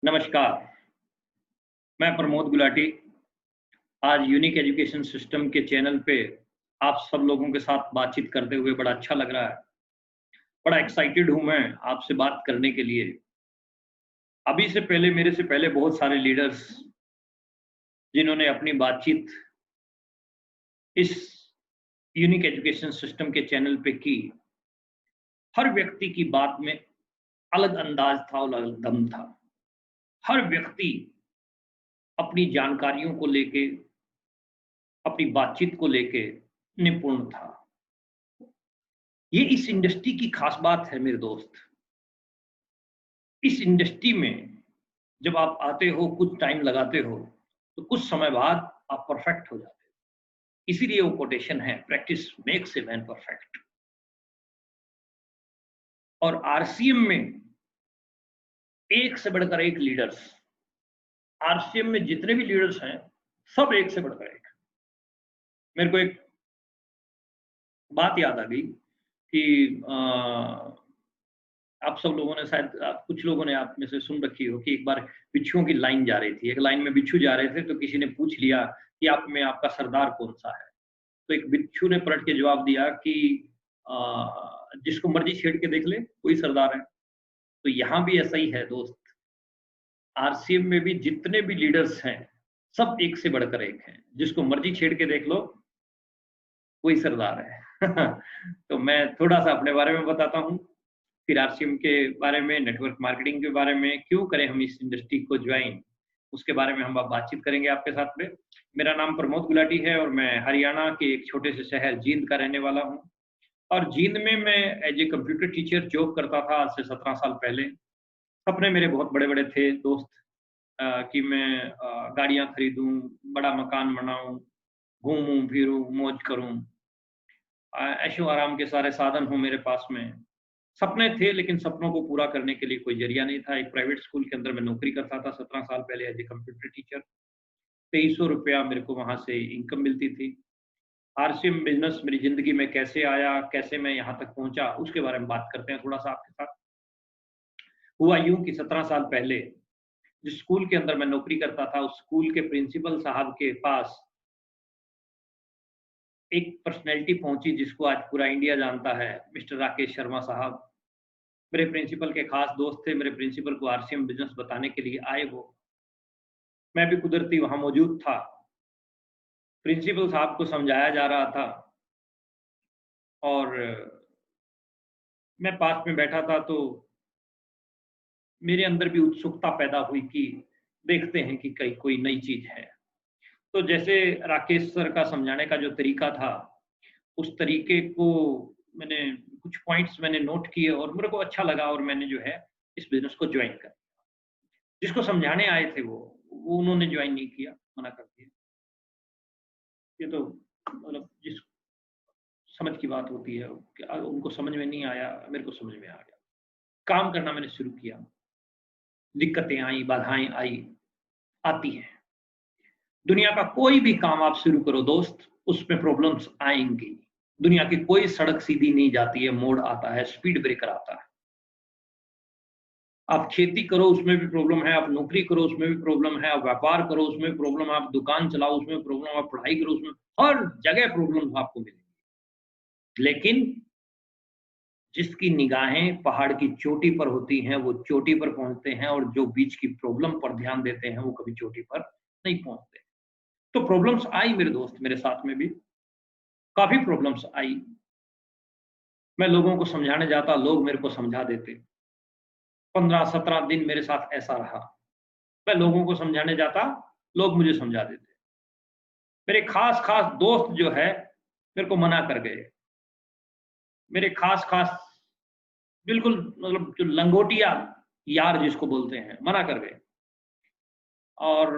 नमस्कार, मैं प्रमोद गुलाटी। आज यूनिक एजुकेशन सिस्टम के चैनल पे आप सब लोगों के साथ बातचीत करते हुए बड़ा अच्छा लग रहा है। बड़ा एक्साइटेड हूँ मैं आपसे बात करने के लिए। अभी से पहले मेरे से पहले बहुत सारे लीडर्स जिन्होंने अपनी बातचीत इस यूनिक एजुकेशन सिस्टम के चैनल पे की, हर व्यक्ति की बात में अलग अंदाज था और अलग दम था। हर व्यक्ति अपनी जानकारियों को लेके, अपनी बातचीत को लेके निपुण था। ये इस इंडस्ट्री की खास बात है मेरे दोस्त। इस इंडस्ट्री में जब आप आते हो, कुछ टाइम लगाते हो, तो कुछ समय बाद आप परफेक्ट हो जाते हो। इसीलिए वो कोटेशन है, practice makes a man perfect. और आरसीएम में एक से बढ़कर एक लीडर्स, आरसीएम में जितने भी लीडर्स हैं, सब एक से बढ़कर एक। मेरे को एक बात याद आ गई कि आप सब लोगों ने शायद कुछ लोगों ने आप में से सुन रखी हो कि एक बार बिच्छुओं की लाइन जा रही थी। एक लाइन में बिच्छू जा रहे थे, तो किसी ने पूछ लिया कि आप में आपका सरदार कौन सा है। तो एक बिच्छू ने पलट के जवाब दिया कि जिसको मर्जी छेड़ के देख ले, कोई सरदार है। तो यहाँ भी ऐसा ही है दोस्त। आरसीएम में भी जितने भी लीडर्स हैं, सब एक से बढ़कर एक हैं। जिसको मर्जी छेड़ के देख लो, कोई सरदार है। तो मैं थोड़ा सा अपने बारे में बताता हूँ, फिर आरसीएम के बारे में, नेटवर्क मार्केटिंग के बारे में, क्यों करें हम इस इंडस्ट्री को ज्वाइन, उसके बारे में हम अब बातचीत करेंगे आपके साथ में। मेरा नाम प्रमोद गुलाटी है और मैं हरियाणा के एक छोटे से शहर जींद का रहने वाला हूँ। और जींद में मैं as a computer teacher job करता था आज से 17 साल पहले। सपने मेरे बहुत बड़े बड़े थे दोस्त, कि मैं गाड़ियाँ खरीदूँ, बड़ा मकान बनाऊँ, घूमूँ फिरूँ, मौज करूँ, ऐशो आराम के सारे साधन हों मेरे पास में। सपने थे, लेकिन सपनों को पूरा करने के लिए कोई ज़रिया नहीं था। एक प्राइवेट स्कूल के अंदर मैं नौकरी करता था 17 साल पहले एज़ ए कंप्यूटर टीचर। ₹2300 मेरे को वहाँ से इनकम मिलती थी। आरसीएम बिज़नेस मेरी ज़िंदगी में कैसे आया, कैसे मैं यहाँ तक पहुँचा, उसके बारे में बात करते हैं थोड़ा-सा आपके साथ। हुआ यूँ कि 17 साल पहले जिस स्कूल के अंदर मैं नौकरी करता था, उस स्कूल के प्रिंसिपल साहब के पास एक पर्सनैलिटी पहुँची जिसको आज पूरा इंडिया जानता है, मिस्टर राकेश शर्मा साहब। मेरे प्रिंसिपल के खास दोस्त थे। मेरे प्रिंसिपल को आरसीएम बिज़नेस बताने के लिए आए वो। मैं भी कुदरती वहाँ मौजूद था। प्रिंसिपल साहब को समझाया जा रहा था और मैं पास में बैठा था, तो मेरे अंदर भी उत्सुकता पैदा हुई कि देखते हैं कि कहीं कोई नई चीज़ है। तो जैसे राकेश सर का समझाने का जो तरीका था, उस तरीके को मैंने कुछ पॉइंट्स मैंने नोट किए और मेरे को अच्छा लगा और मैंने जो है इस बिज़नेस को जॉइन कर। जिसको समझाने आए थे वो उन्होंने जॉइन नहीं किया, मना कर दिया। ये तो मतलब जिस समझ की बात होती है कि उनको समझ में नहीं आया, मेरे को समझ में आ गया। काम करना मैंने शुरू किया। दिक्कतें आई, बाधाएँ आई, आती हैं। दुनिया का कोई भी काम आप शुरू करो दोस्त, उसमें प्रॉब्लम्स आएँगी। दुनिया की कोई सड़क सीधी नहीं जाती है, मोड़ आता है, स्पीड ब्रेकर आता है। आप खेती करो उसमें भी प्रॉब्लम है, आप नौकरी करो उसमें भी प्रॉब्लम है, आप व्यापार करो उसमें भी प्रॉब्लम है, आप दुकान चलाओ उसमें भी प्रॉब्लम है, आप पढ़ाई करो उसमें, हर जगह प्रॉब्लम आपको मिलेंगी। लेकिन जिसकी निगाहें पहाड़ की चोटी पर होती हैं, वो चोटी पर पहुँचते हैं, और जो बीच की प्रॉब्लम पर ध्यान देते हैं, वो कभी चोटी पर नहीं पहुँचते। तो प्रॉब्लम्स आई मेरे दोस्त, मेरे साथ में भी काफ़ी प्रॉब्लम्स आई। मैं लोगों को समझाने जाता, लोग मेरे को समझा देते। 15-17 दिन मेरे साथ ऐसा रहा। मैं लोगों को समझाने जाता, लोग मुझे समझा देते। मेरे खास-खास दोस्त जो है, मेरे को मना कर गए। मेरे खास-खास बिल्कुल मतलब जो लंगोटिया यार जिसको बोलते हैं, मना कर गए। और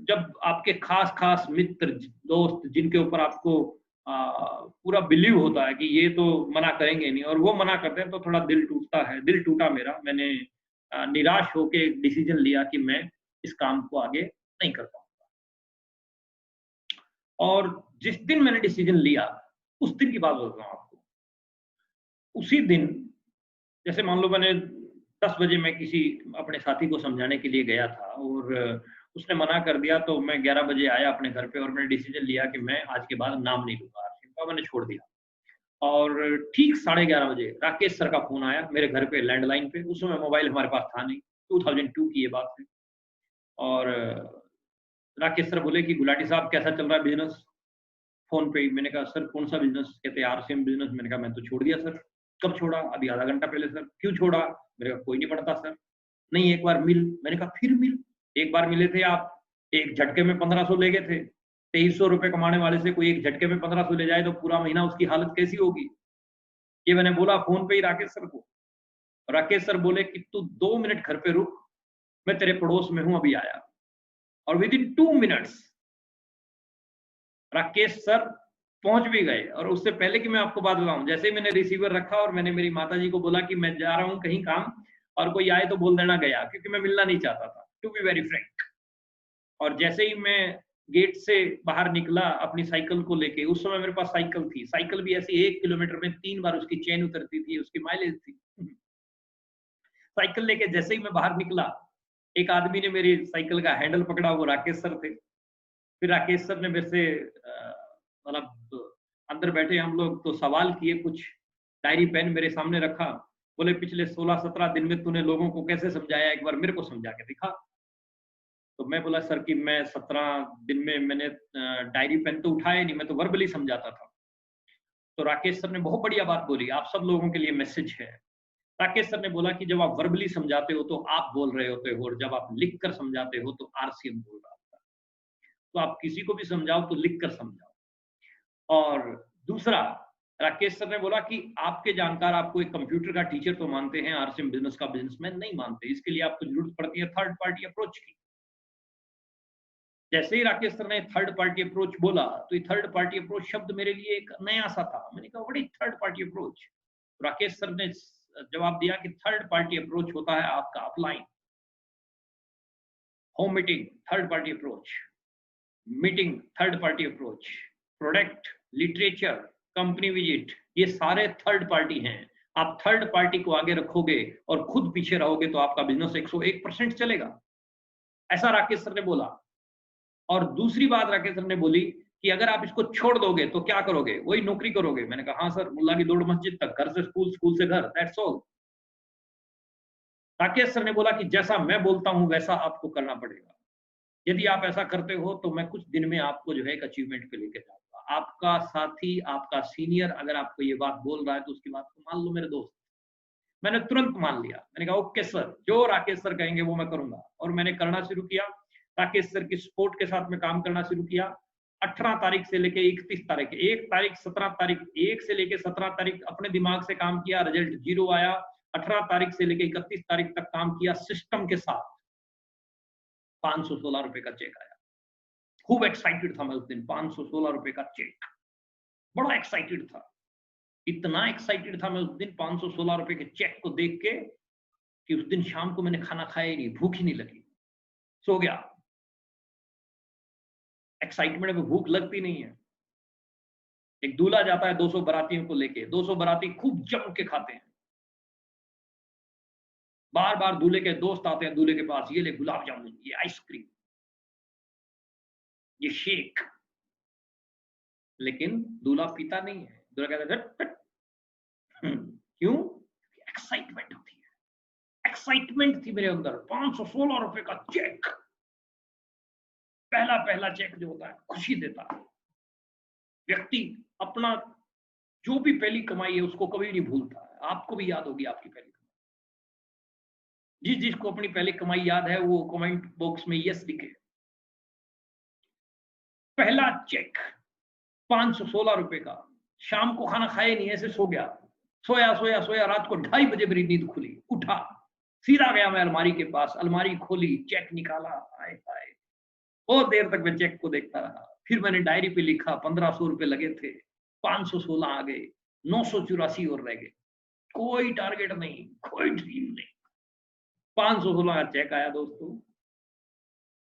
जब आपके खास-खास मित्र, दोस्त जिनके ऊपर आपको पूरा बिलीव होता है कि ये तो मना करेंगे नहीं, और वो मना करते हैं, तो थोड़ा दिल टूटता है। दिल टूटा मेरा। मैंने निराश होके एक डिसीज़न लिया कि मैं इस काम को आगे नहीं कर पाऊँगा। और जिस दिन मैंने डिसीज़न लिया, उस दिन की बात बता रहा हूँ आपको। उसी दिन, जैसे मान लो मैंने 10 बजे मैं किसी अपने साथी को समझाने के लिए गया था और उसने मना कर दिया, तो मैं 11 बजे आया अपने घर पे और मैंने डिसीजन लिया कि मैं आज के बाद नाम नहीं लूँगा आरसीएम का, मैंने छोड़ दिया। और ठीक 11:30 बजे राकेश सर का फ़ोन आया मेरे घर पे लैंडलाइन पे, उस समय मोबाइल हमारे पास था नहीं, 2002 की ये बात है। और राकेश सर बोले कि गुलाटी साहब कैसा चल रहा है बिज़नेस? फ़ोन पे ही। मैंने कहा सर कौन-सा बिज़नेस? कहते आरसीएम बिज़नेस। मैंने कहा मैं तो छोड़ दिया सर। कब छोड़ा? अभी आधा घंटा पहले सर। क्यों छोड़ा? मैंने कहा कोई नहीं पढ़ता सर। नहीं एक बार मिल। मैंने कहा फिर मिल? एक बार मिले थे आप, एक झटके में 1500 ले गए थे। ₹2300 कमाने वाले से कोई एक झटके में 1500 ले जाए तो पूरा महीना उसकी हालत कैसी होगी? ये मैंने बोला फ़ोन पे ही राकेश सर को। राकेश सर बोले कि तू 2 मिनट घर पे रुक, मैं तेरे पड़ोस में हूँ अभी आया। और विदिन 2 मिनट्स राकेश सर पहुंच भी गए। और उससे पहले कि मैं आपको बात बताऊं, जैसे ही मैंने रिसीवर रखा और मैंने मेरी माताजी को बोला कि मैं जा रहा हूं कहीं काम, और कोई आए तो बोल देना गया, क्योंकि मैं मिलना नहीं चाहता था, टू बी वेरी फ्रैंक। और जैसे ही मैं गेट से बाहर निकला अपनी साइकिल को लेके, उस समय मेरे पास साइकिल थी, साइकिल भी ऐसी 1 किलोमीटर में 3 बार उसकी चेन उतरती थी, उसकी माइलेज थी। साइकिल लेके जैसे ही मैं बाहर निकला, एक आदमी ने मेरी साइकिल का हैंडल पकड़ा, वो राकेश सर थे। फिर राकेश सर ने मेरे से मतलब अंदर बैठे हम लोग तो सवाल किए कुछ, डायरी पेन मेरे सामने रखा, बोले पिछले 16-17 दिन में तूने लोगों को कैसे समझाया, एक बार मेरे को समझा के दिखा। तो मैं बोला सर कि मैं 17 दिन में मैंने डायरी पेन तो उठाया नहीं, मैं तो वर्बली समझाता था। तो राकेश सर ने बहुत बढ़िया बात बोली, आप सब लोगों के लिए मैसेज है। राकेश सर ने बोला कि जब आप वर्बली समझाते हो तो आप बोल रहे होते हो, और जब आप लिख कर समझाते हो तो आरसीएम बोल रहा होता है। तो आप किसी को भी समझाओ तो लिख कर समझाओ। और दूसरा, राकेश सर ने बोला कि आपके जानकार आपको एक कंप्यूटर का टीचर तो मानते हैं, आरसीएम बिजनेस का बिजनेसमैन नहीं मानते। इसके लिए आपको जरूरत पड़ती है थर्ड पार्टी अप्रोच की। जैसे ही राकेश सर ने थर्ड पार्टी अप्रोच बोला, तो ये थर्ड पार्टी अप्रोच शब्द मेरे लिए एक नया सा था। मैंने कहा what is third party approach? Rakesh sir ने जवाब दिया कि थर्ड पार्टी अप्रोच होता है आपका upline, home meeting third party approach, meeting third party approach, product, literature, company visit, ये सारे थर्ड पार्टी हैं। आप थर्ड पार्टी को आगे रखोगे और खुद पीछे रहोगे तो आपका बिजनेस 101% चलेगा। ऐसा राकेश सर ने बोला। और दूसरी बात राकेश सर ने बोली कि अगर आप इसको छोड़ दोगे तो क्या करोगे? वही नौकरी करोगे। मैंने कहा हाँ सर, मुल्ला की दौड़ मस्जिद तक, घर से स्कूल, स्कूल से घर, दैट्स ऑल। राकेश सर ने बोला कि जैसा मैं बोलता हूं वैसा आपको करना पड़ेगा। यदि आप ऐसा करते हो तो मैं कुछ दिन में आपको जो है एक अचीवमेंट पे लेके जाऊंगा। आपका साथी, आपका सीनियर अगर आपको ये बात बोल रहा है तो उसकी बात को मान लो मेरे दोस्त। मैंने तुरंत मान लिया। मैंने कहा ओके सर, जो राकेश सर कहेंगे वो मैं करूंगा। और मैंने करना शुरू किया। राकेश सर की सपोर्ट के साथ में काम करना शुरू किया। 18 तारीख से लेके 31 तारीख, 1 तारीख 17 तारीख, 1 से लेके 17 तारीख अपने दिमाग से काम किया, रिजल्ट 0 आया। 18 तारीख से लेके 31 तारीख तक काम किया सिस्टम के साथ। 516 रुपए का चेक आया। खूब एक्साइटेड था मैं उस दिन। 516 रुपए का चेक, बड़ा एक्साइटेड था। इतना एक्साइटेड था मैं उस दिन 516 रुपए के चेक को देख के कि उस दिन शाम को मैंने खाना खाया ही नहीं, भूख ही नहीं लगी, सो गया। एक्साइटमेंट में भूख लगती नहीं है। एक दूल्हा जाता है 200 बारातियों को लेके, 200 बाराती खूब जम के खाते हैं। बार बार दूल्हे के दोस्त आते हैं दूल्हे के पास, ये ले गुलाब जामुन, ये आइसक्रीम, ये शेक। लेकिन दूल्हा पीता नहीं है। दूल्हा कहता है "हट, हट।" क्यों? एक्साइटमेंट होती है। एक्साइटमेंट थी मेरे अंदर। 516 रुपए का चेक, पहला पहला चेक जो होता है खुशी देता है। व्यक्ति अपना जो भी पहली कमाई है उसको कभी नहीं भूलता है। आपको भी याद होगी आपकी पहली कमाई। जिस जिसको अपनी पहली कमाई याद है वो कमेंट बॉक्स में यस लिखे। पहला चेक 516 रुपए का। शाम को खाना खाया नहीं, ऐसे सो गया। सोया सोया सोया, रात को 2:30 बजे मेरी नींद खुली। उठा, सीधा गया मैं अलमारी के पास, अलमारी खोली, चेक निकाला। हाय हाय, बहुत देर तक मैं चेक को देखता रहा। फिर मैंने डायरी पे लिखा 1500 रुपए लगे थे, 516 आ गए, 984 और रह गए। कोई टारगेट नहीं, कोई ड्रीम नहीं। 516 का चेक आया दोस्तों।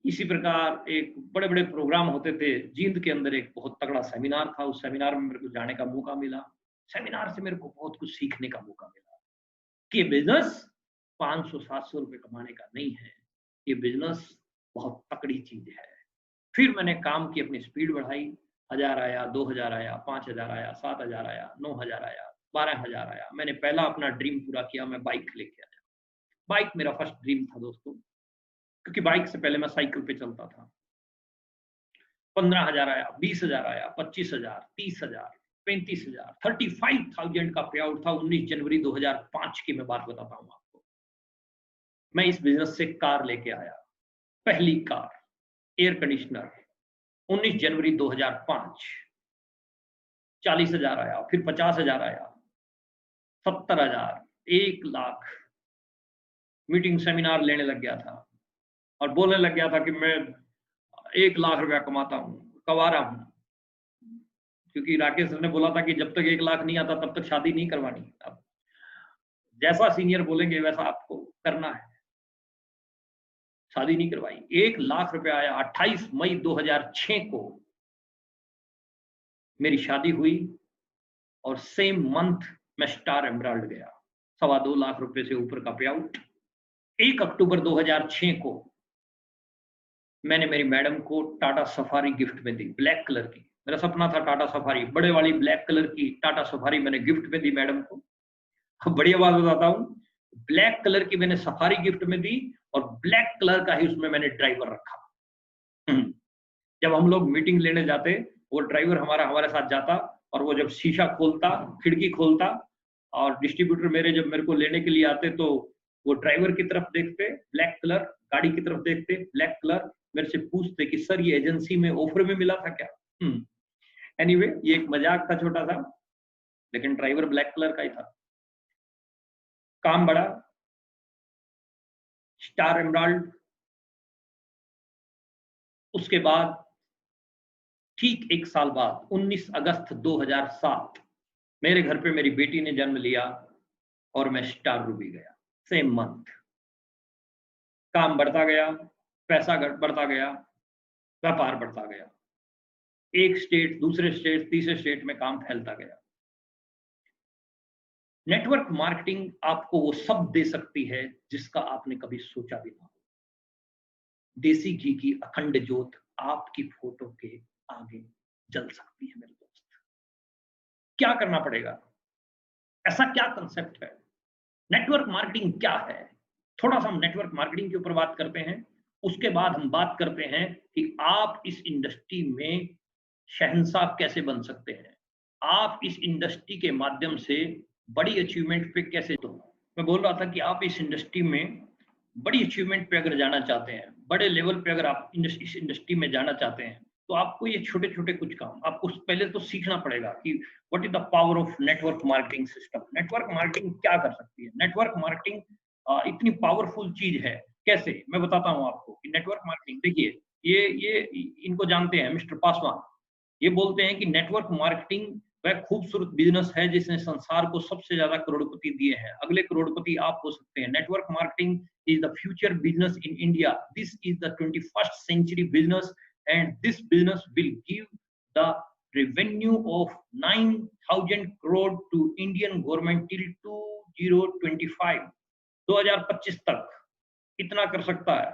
इसी प्रकार एक बड़े बड़े प्रोग्राम होते थे। जींद के अंदर एक बहुत तगड़ा सेमिनार था, उस सेमिनार में मेरे को जाने का मौका मिला। सेमिनार से मेरे को बहुत कुछ सीखने का मौका मिला कि बिजनेस 500-700 रुपए कमाने का नहीं है। ये बिजनेस बहुत तकड़ी चीज है। फिर मैंने काम की अपनी स्पीड बढ़ाई, 1000 आया, 2000 आया, 5000 आया, 7000 आया, 9000 आया, 12000 आया। मैंने पहला अपना ड्रीम पूरा किया, मैं बाइक लेके आया। बाइक मेरा फर्स्ट ड्रीम था दोस्तों, क्योंकि बाइक से पहले मैं साइकिल पे चलता था। 15000 आया, 20000 आया, 25000, 30000, 35000, 35,000 का पे आउट था। 19 जनवरी 2005 की मैं बात बताता हूँ आपको। मैं इस बिजनेस से कार लेके आया, पहली कार एयर कंडीशनर, 19 जनवरी 2005। 40,000 आया, फिर 50,000 आया, 70,000, 1,00,000। मीटिंग सेमिनार लेने लग गया था और बोलने लग गया था कि मैं 1,00,000 रुपया कमाता हूँ, कवारा हूँ। क्योंकि राकेश सर ने बोला था कि जब तक 1,00,000 नहीं आता तब तक शादी नहीं करवानी। अब जैसा सीनियर बोलेंगे वैसा आपको करना है। शादी नहीं करवाई। 1,00,000 रुपया आया। 28 मई 2006 को मेरी शादी हुई और सेम मंथ मैं स्टार एमराल्ड गया। 2.25 लाख रुपए से ऊपर का पे आउट। 1 अक्टूबर 2006 को मैंने मेरी मैडम को टाटा सफारी गिफ्ट में दी, ब्लैक कलर की। मेरा सपना था टाटा सफारी, बड़े वाली ब्लैक कलर की टाटा सफारी मैंने गिफ्ट में दी मैडम को। बढ़िया बात बताता हूँ, ब्लैक कलर की मैंने सफारी गिफ्ट में दी और ब्लैक कलर का ही उसमें मैंने ड्राइवर रखा। जब हम लोग मीटिंग लेने जाते, वो ड्राइवर हमारे साथ जाता और वो जब शीशा खोलता, खिड़की खोलता और डिस्ट्रीब्यूटर जब मेरे को लेने के लिए आते तो वो ड्राइवर की तरफ देखते ब्लैक कलर, गाड़ी की तरफ देखते ब्लैक कलर, मेरे से पूछते कि सर ये एजेंसी में ऑफर में मिला था क्या। एनीवे, ये एक मजाक था छोटा सा, लेकिन ड्राइवर ब्लैक कलर का ही था। काम बढ़ा, स्टार एमराल्ड। उसके बाद ठीक 1 साल बाद 19 अगस्त 2007 मेरे घर पे मेरी बेटी ने जन्म लिया और मैं स्टार रूबी गया सेम मंथ। काम बढ़ता गया, पैसा बढ़ता गया, व्यापार बढ़ता गया। एक स्टेट, दूसरे स्टेट, तीसरे स्टेट में काम फैलता गया। नेटवर्क मार्केटिंग आपको वो सब दे सकती है जिसका आपने कभी सोचा भी ना हो। देसी घी की अखंड ज्योत आपकी फोटो के आगे जल सकती है मेरे दोस्त। क्या करना पड़ेगा? ऐसा क्या कंसेप्ट है? नेटवर्क मार्केटिंग क्या है? थोड़ा सा हम नेटवर्क मार्केटिंग के ऊपर बात करते हैं। उसके बाद हम बात करते हैं कि आप इस इंडस्ट्री में शहंशाह कैसे बन सकते हैं। आप इस इंडस्ट्री के माध्यम से बड़ी अचीवमेंट पे कैसे। तो मैं बोल रहा था कि आप इस इंडस्ट्री में बड़ी अचीवमेंट पे अगर जाना चाहते हैं, बड़े लेवल पे अगर आप इस इंडस्ट्री में जाना चाहते हैं, तो आपको ये छोटे छोटे कुछ काम आपको पहले तो सीखना पड़ेगा कि what is the power of network marketing system. Network marketing क्या कर सकती है? नेटवर्क मार्केटिंग इतनी पावरफुल चीज है। कैसे? मैं बताता हूं आपको कि नेटवर्क मार्केटिंग, देखिए ये इनको जानते हैं मिस्टर पासवान। ये बोलते हैं कि नेटवर्क मार्केटिंग वह खूबसूरत बिजनेस है जिसने संसार को सबसे ज्यादा करोड़पति दिए हैं। अगले करोड़पति आप हो सकते हैं। Network marketing is the future business in India. This is the 21st century business, and this business will give the revenue of 9,000 crore to Indian government till 2025. 2025 तक इतना कर सकता है।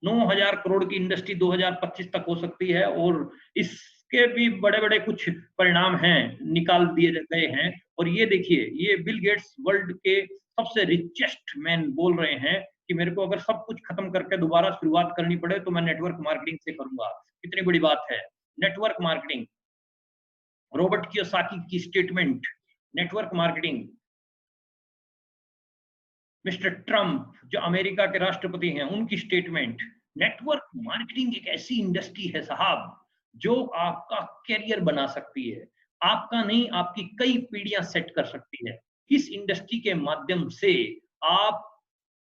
9,000 करोड़ की इंडस्ट्री 2025 तक हो सकती है और इसके भी बड़े बड़े कुछ परिणाम हैं, निकाल दिए गए हैं। और ये देखिए, ये बिल गेट्स वर्ल्ड के सबसे रिचेस्ट मैन बोल रहे हैं कि मेरे को अगर सब कुछ खत्म करके दोबारा शुरुआत करनी पड़े तो मैं नेटवर्क मार्केटिंग से करूंगा। कितनी बड़ी बात है नेटवर्क मार्केटिंग। रॉबर्ट कियोसाकी की statement, network marketing. Mister Trump जो अमेरिका के राष्ट्रपति हैं, उनकी स्टेटमेंट। नेटवर्क मार्केटिंग एक ऐसी इंडस्ट्री है साहब जो आपका करियर बना सकती है। आपका नहीं, आपकी कई पीढ़ियां सेट कर सकती है। इस इंडस्ट्री के माध्यम से आप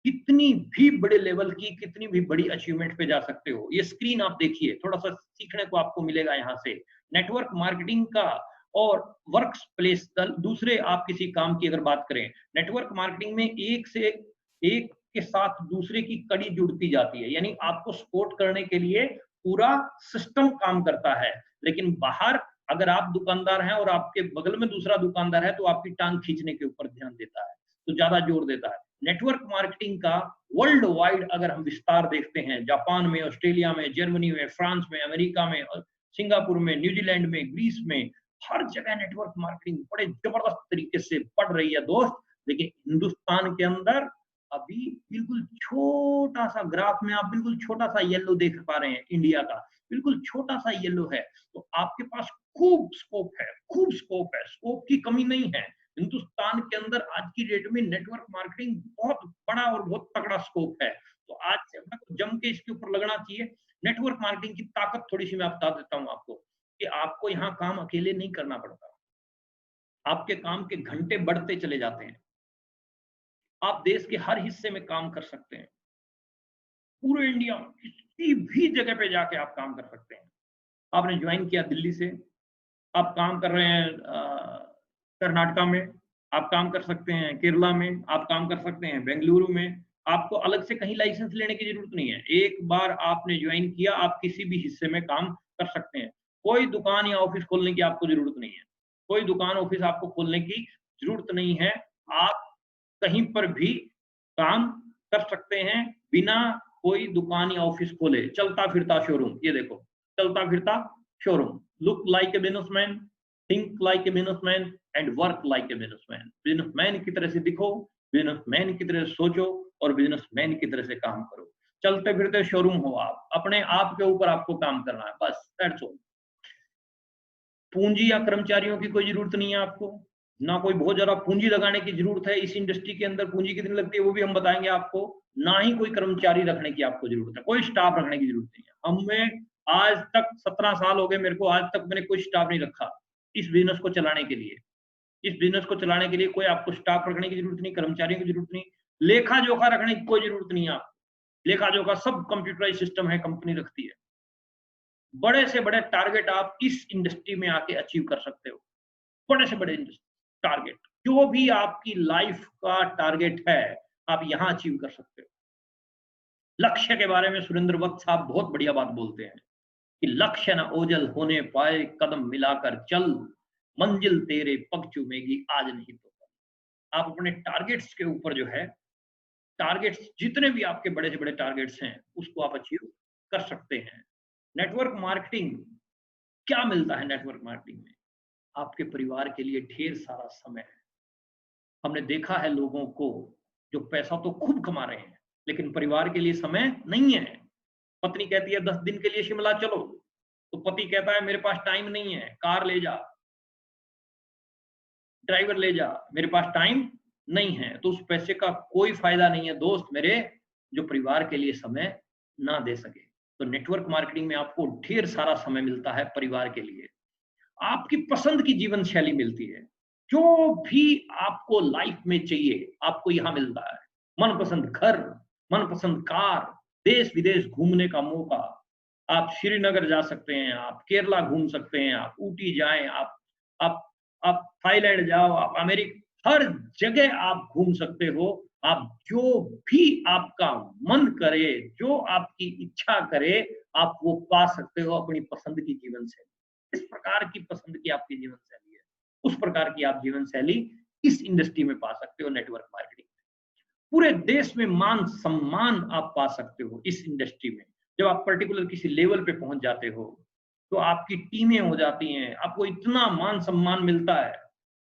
कितनी भी बड़े लेवल की, कितनी भी बड़ी अचीवमेंट पे जा सकते हो। ये स्क्रीन आप देखिए, थोड़ा सा सीखने को आपको मिलेगा यहाँ से। नेटवर्क मार्केटिंग का और वर्क प्लेस, दूसरे आप किसी काम की अगर बात करें, नेटवर्क मार्केटिंग में एक से एक के साथ दूसरे की कड़ी जुड़ती जाती है। यानी आपको सपोर्ट करने के लिए पूरा सिस्टम काम करता है। लेकिन बाहर अगर आप दुकानदार हैं और आपके बगल में दूसरा दुकानदार है तो आपकी टांग खींचने के ऊपर ध्यान देता है, तो ज्यादा जोर देता है। नेटवर्क मार्केटिंग का वर्ल्ड वाइड अगर हम विस्तार देखते हैं, जापान में, ऑस्ट्रेलिया में, जर्मनी में, फ्रांस में, अमेरिका में, सिंगापुर में, न्यूजीलैंड में, ग्रीस में, हर जगह नेटवर्क मार्केटिंग बड़े जबरदस्त तरीके से बढ़ रही है दोस्त। लेकिन हिंदुस्तान के अंदर अभी बिल्कुल छोटा सा ग्राफ में आप बिल्कुल छोटा सा येलो देख पा रहे हैं, इंडिया का बिल्कुल छोटा सा येलो है। तो आपके पास खूब स्कोप है, खूब स्कोप है, स्कोप की कमी नहीं है। हिंदुस्तान के अंदर आज की डेट में नेटवर्क मार्केटिंग बहुत बड़ा और बहुत तगड़ा स्कोप है। तो आज से जम के इसके ऊपर लगना चाहिए। नेटवर्क मार्केटिंग की ताकत थोड़ी सी मैं बता देता हूँ आपको, कि आपको यहाँ काम अकेले नहीं करना पड़ता, आपके काम के घंटे बढ़ते चले जाते हैं। आप देश के हर हिस्से में काम कर सकते हैं, पूरे इंडिया किसी भी जगह पे जाके आप काम कर सकते हैं। आपने ज्वाइन किया दिल्ली से, आप काम कर रहे हैं कर्नाटका में, आप काम कर सकते हैं केरला में, आप काम कर सकते हैं बेंगलुरु में। आपको अलग से कहीं लाइसेंस लेने की जरूरत नहीं है। एक बार आपने ज्वाइन किया, आप किसी भी हिस्से में काम कर सकते हैं। कोई दुकान या ऑफिस खोलने की आपको जरूरत नहीं है, कोई दुकान ऑफिस आपको खोलने की जरूरत नहीं है। आप कहीं पर भी काम कर सकते हैं बिना कोई दुकान या ऑफिस खोले। चलता फिरता शोरूम, ये देखो, चलता फिरता showroom. Look like a businessman, think like a businessman and work like a businessman. Businessman की तरह से दिखो, बिजनेसमैन की तरह सोचो और बिजनेसमैन की तरह से काम करो। चलते फिरते शोरूम हो आप, अपने आप के ऊपर आपको काम करना है, बस दैट्स ऑल। पूंजी या कर्मचारियों की कोई जरूरत नहीं है आपको, ना कोई बहुत ज्यादा पूंजी लगाने की जरूरत है। इस इंडस्ट्री के अंदर पूंजी कितनी लगती है वो भी हम बताएंगे आपको। ना ही कोई कर्मचारी रखने की आपको जरूरत है, कोई स्टाफ रखने की जरूरत नहीं है। हमें आज तक 17 साल हो गए मेरे को, आज तक मैंने कोई स्टाफ नहीं रखा इस बिजनेस को चलाने के लिए। इस बिजनेस को चलाने के लिए कोई आपको स्टाफ रखने की जरूरत नहीं, कर्मचारियों की जरूरत नहीं, लेखा जोखा रखने की कोई जरूरत नहीं है आपको। लेखा जोखा सब कंप्यूटराइज सिस्टम है, कंपनी रखती है। बड़े से बड़े टारगेट आप इस इंडस्ट्री में आके अचीव कर सकते हो, बड़े से बड़े टारगेट, जो भी आपकी लाइफ का टारगेट है आप यहां अचीव कर सकते हो। लक्ष्य के बारे में सुरेंद्र वत्स साहब बहुत बढ़िया बात बोलते हैं कि लक्ष्य न ओझल होने पाए, कदम मिलाकर चल, मंजिल तेरे पग चूमेगी आज नहीं तो कल। आप अपने टारगेट्स के ऊपर जो है, टारगेट्स जितने भी आपके बड़े से बड़े टारगेट्स हैं उसको आप अचीव कर सकते हैं। नेटवर्क मार्केटिंग क्या मिलता है? नेटवर्क मार्केटिंग में आपके परिवार के लिए ढेर सारा समय है। हमने देखा है लोगों को जो पैसा तो खूब कमा रहे हैं लेकिन परिवार के लिए समय नहीं है। पत्नी कहती है 10 दिन के लिए शिमला चलो, तो पति कहता है मेरे पास टाइम नहीं है, कार ले जा, ड्राइवर ले जा, मेरे पास टाइम नहीं है। तो उस पैसे का कोई फायदा नहीं है दोस्त मेरे, जो परिवार के लिए समय ना दे सके। तो नेटवर्क मार्केटिंग में आपको ढेर सारा समय मिलता है परिवार के लिए, आपकी पसंद की जीवन शैली मिलती है। जो भी आपको लाइफ में चाहिए आपको यहां मिलता है। मनपसंद घर, मनपसंद कार, देश विदेश घूमने का मौका। आप श्रीनगर जा सकते हैं, आप केरला घूम सकते हैं, आप ऊटी जाएं, आप आप थाईलैंड जाओ, आप अमेरिका, हर जगह आप घूम सकते हो। आप जो भी आपका मन करे, जो आपकी इच्छा करे, आप वो पा सकते हो अपनी पसंद की जीवन शैली। इस प्रकार की पसंद की आपकी जीवन शैली है, उस प्रकार की आप जीवन शैली इस इंडस्ट्री में पा सकते हो। नेटवर्क मार्केटिंग पूरे देश में मान सम्मान आप पा सकते हो इस इंडस्ट्री में। जब आप पर्टिकुलर किसी लेवल पे पहुंच जाते हो तो आपकी टीमें हो जाती हैं, आपको इतना मान सम्मान मिलता है।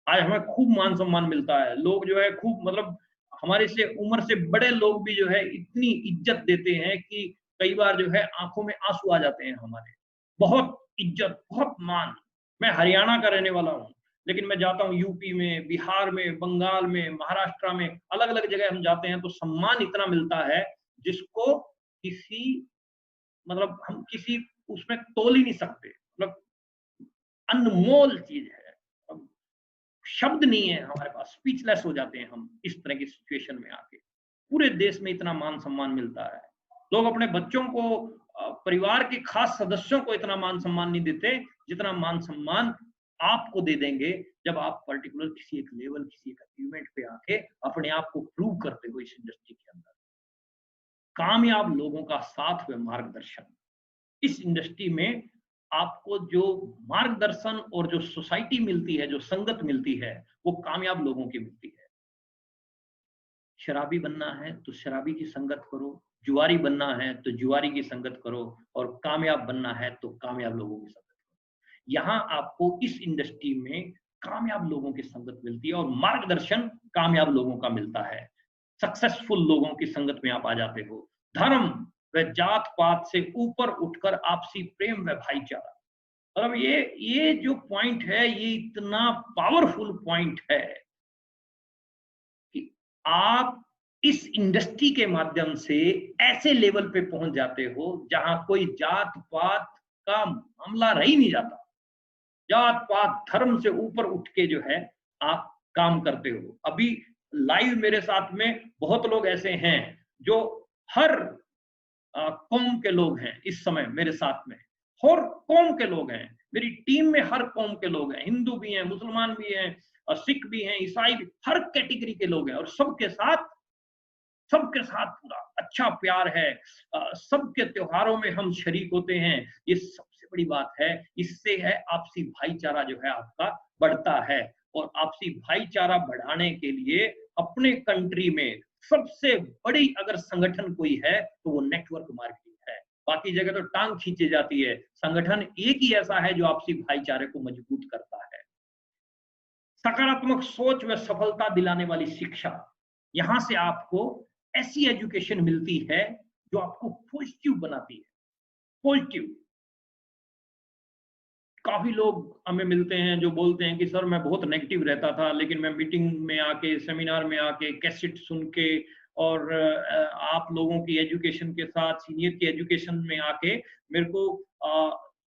आज हमें खूब मान सम्मान मिलता है, लोग जो है खूब, मतलब हमारे से उम्र से बड़े लोग भी जो है इतनी इज्जत देते हैं कि कई बार जो है आंखों में आंसू आ जाते हैं हमारे। बहुत इज्जत, बहुत मान। मैं हरियाणा का रहने वाला हूँ लेकिन मैं जाता हूँ यूपी में, बिहार में, बंगाल में, महाराष्ट्र में, अलग अलग जगह हम जाते हैं तो सम्मान इतना मिलता है जिसको किसी, मतलब हम किसी उसमें तोल ही नहीं सकते। मतलब अनमोल चीज है, अब शब्द नहीं है हमारे पास, स्पीचलेस हो जाते हैं हम इस तरह की सिचुएशन में आके। पूरे देश में इतना मान सम्मान मिलता है। लोग अपने बच्चों को, परिवार के खास सदस्यों को इतना मान सम्मान नहीं देते जितना मान सम्मान आपको दे देंगे जब आप पर्टिकुलर किसी एक लेवल, किसी एक अचीवमेंट पे आके अपने आप को प्रूव करते हो इस इंडस्ट्री के अंदर। कामयाब लोगों का साथ व मार्गदर्शन, इस इंडस्ट्री में आपको जो मार्गदर्शन और जो सोसाइटी मिलती है, जो संगत मिलती है, वो कामयाब लोगों की मिलती है। शराबी बनना है तो शराबी की संगत करो, जुआरी बनना है तो जुआरी की संगत करो, और कामयाब बनना है तो कामयाब लोगों की संगत करो। यहाँ आपको इस इंडस्ट्री में कामयाब लोगों की संगत मिलती है और मार्गदर्शन कामयाब लोगों का मिलता है। सक्सेसफुल लोगों की संगत में आप आ जाते हो। धर्म व जात पात से ऊपर उठकर आपसी प्रेम व भाईचारा, मतलब ये जो पॉइंट है ये इतना पावरफुल पॉइंट है कि आप इस इंडस्ट्री के माध्यम से ऐसे लेवल पे पहुंच जाते हो जहां कोई जात पात का मामला रह ही नहीं जाता। जात पात धर्म से ऊपर उठ के जो है आप काम करते हो। अभी लाइव मेरे साथ में बहुत लोग ऐसे हैं जो हर कौम के लोग हैं इस समय मेरे साथ में, हर कौम के लोग हैं मेरी टीम में, हर कौम के लोग हैं, हिंदू भी हैं, मुसलमान भी हैं, और सिख भी हैं, ईसाई भी, हर कैटेगरी के लोग हैं, और सबके साथ पूरा अच्छा प्यार है। सबके त्योहारों में हम शरीक होते हैं। ये सबसे बड़ी बात है। इससे है आपसी भाईचारा जो है आपका बढ़ता है, और आपसी भाईचारा बढ़ाने के लिए अपने कंट्री में सबसे बड़ी अगर संगठन कोई है तो वो नेटवर्क मार्केटिंग है। बाकी जगह तो टांग खींची जाती है, संगठन एक ही ऐसा है जो आपसी भाईचारे को मजबूत करता है। सकारात्मक सोच व सफलता दिलाने वाली शिक्षा, यहां से आपको ऐसी एजुकेशन मिलती है जो आपको पॉजिटिव बनाती है। पॉजिटिव, काफी लोग हमें मिलते हैं जो बोलते हैं कि सर मैं बहुत नेगेटिव रहता था, लेकिन मैं मीटिंग में आके, सेमिनार में आके, कैसेट सुन के, और आप लोगों की एजुकेशन के साथ, सीनियर की एजुकेशन में आके मेरे को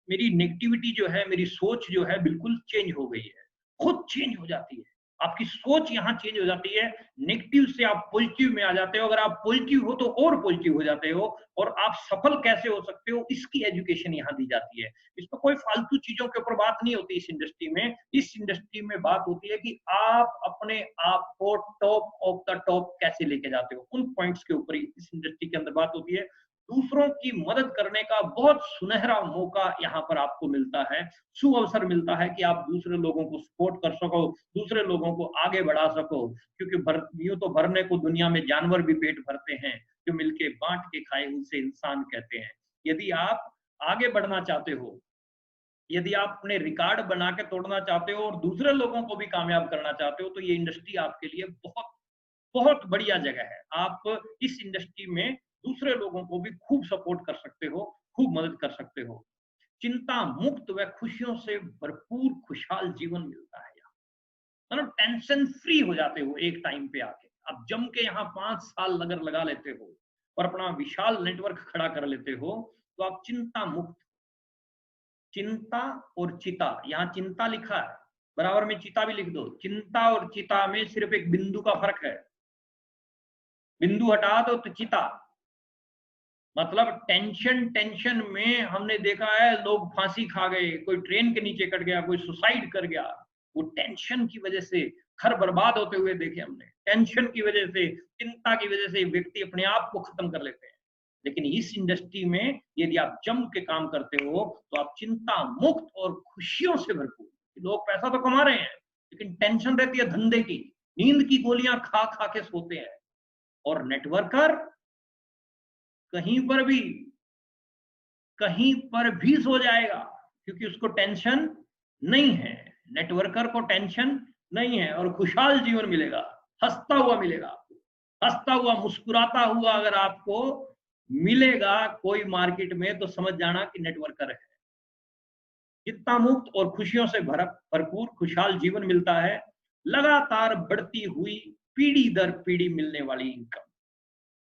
मेरी नेगेटिविटी जो है, मेरी सोच जो है बिल्कुल चेंज हो गई है, खुद चेंज हो जाती है। आपकी सोच यहाँ चेंज हो जाती है, नेगेटिव से आप पॉजिटिव में आ जाते हो। अगर आप पॉजिटिव हो तो और पॉजिटिव हो जाते हो, और आप सफल कैसे हो सकते हो इसकी एजुकेशन यहाँ दी जाती है। इसमें कोई फालतू चीजों के ऊपर बात नहीं होती। इस इंडस्ट्री में, इस इंडस्ट्री में बात होती है कि आप अपने आप को टॉप ऑफ द टॉप कैसे लेके जाते हो, उन पॉइंट्स के ऊपर ही इस इंडस्ट्री के अंदर बात होती है। दूसरों की मदद करने का बहुत सुनहरा मौका यहाँ पर आपको मिलता है, सुअवसर मिलता है कि आप दूसरे लोगों को सपोर्ट कर सको, दूसरे लोगों को आगे बढ़ा सको। क्योंकि यूं तो भरने को दुनिया में जानवर भी पेट भरते हैं, जो मिलके बांट के खाए उसे इंसान कहते हैं। यदि आप आगे बढ़ना चाहते हो, यदि आप अपने रिकॉर्ड बना के तोड़ना चाहते हो और दूसरे लोगों को भी कामयाब करना चाहते हो, तो ये इंडस्ट्री आपके लिए बहुत बहुत बढ़िया जगह है। आप इस इंडस्ट्री में दूसरे लोगों को भी खूब सपोर्ट कर सकते हो, खूब मदद कर सकते हो। चिंता मुक्त व खुशियों से भरपूर खुशहाल जीवन मिलता है यहाँ। मतलब टेंशन फ्री हो जाते हो एक टाइम पे आके। आप जम के यहाँ 5 साल अगर लगा लेते हो और अपना विशाल नेटवर्क खड़ा कर लेते हो, तो आप चिंता मुक्त। चिंता और चिता, यहाँ चिंता लिखा है, बराबर में चिता भी लिख दो। चिंता और चिता में सिर्फ एक बिंदु का फर्क है, बिंदु हटा दो तो चिता। मतलब टेंशन में हमने देखा है लोग फांसी खा गए, कोई ट्रेन के नीचे कट गया, कोई सुसाइड कर गया। वो टेंशन की वजह से घर बर्बाद होते हुए देखे हमने। टेंशन की वजह से, चिंता की वजह से व्यक्ति अपने आप को खत्म कर लेते हैं। लेकिन इस इंडस्ट्री में यदि आप जम के काम करते हो तो आप चिंता मुक्त और खुशियों से भरपूर। लोग पैसा तो कमा रहे हैं, लेकिन टेंशन रहती है धंधे की, नींद की गोलियां खा खा के सोते हैं। और नेटवर्कर कहीं पर भी सो जाएगा, क्योंकि उसको टेंशन नहीं है। नेटवर्कर को टेंशन नहीं है और खुशहाल जीवन मिलेगा, हंसता हुआ मिलेगा। हंसता हुआ, मुस्कुराता हुआ अगर आपको मिलेगा कोई मार्केट में, तो समझ जाना कि नेटवर्कर है। चिंता मुक्त और खुशियों से भरपूर खुशहाल जीवन मिलता है। लगातार बढ़ती हुई पीढ़ी दर पीढ़ी मिलने वाली इनकम,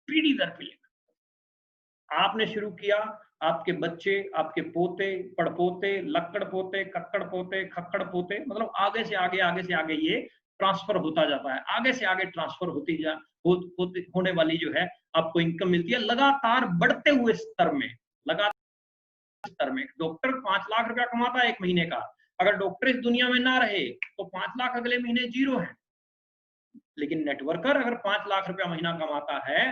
पीढ़ी दर पीढ़ी। आपने शुरू किया, आपके बच्चे, आपके पोते, पड़पोते, लक्कड़ पोते, कक्कड़ पोते, खक्कड़ पोते, मतलब आगे से आगे ये ट्रांसफर होता जाता है। आगे से आगे ट्रांसफर होने वाली जो है आपको इनकम मिलती है लगातार बढ़ते हुए स्तर में। लगातार स्तर में डॉक्टर 5 लाख रुपया कमाता है एक महीने का। अगर डॉक्टर इस दुनिया में ना रहे तो 5 लाख अगले महीने जीरो है। लेकिन नेटवर्कर अगर 5 लाख रुपया महीना कमाता है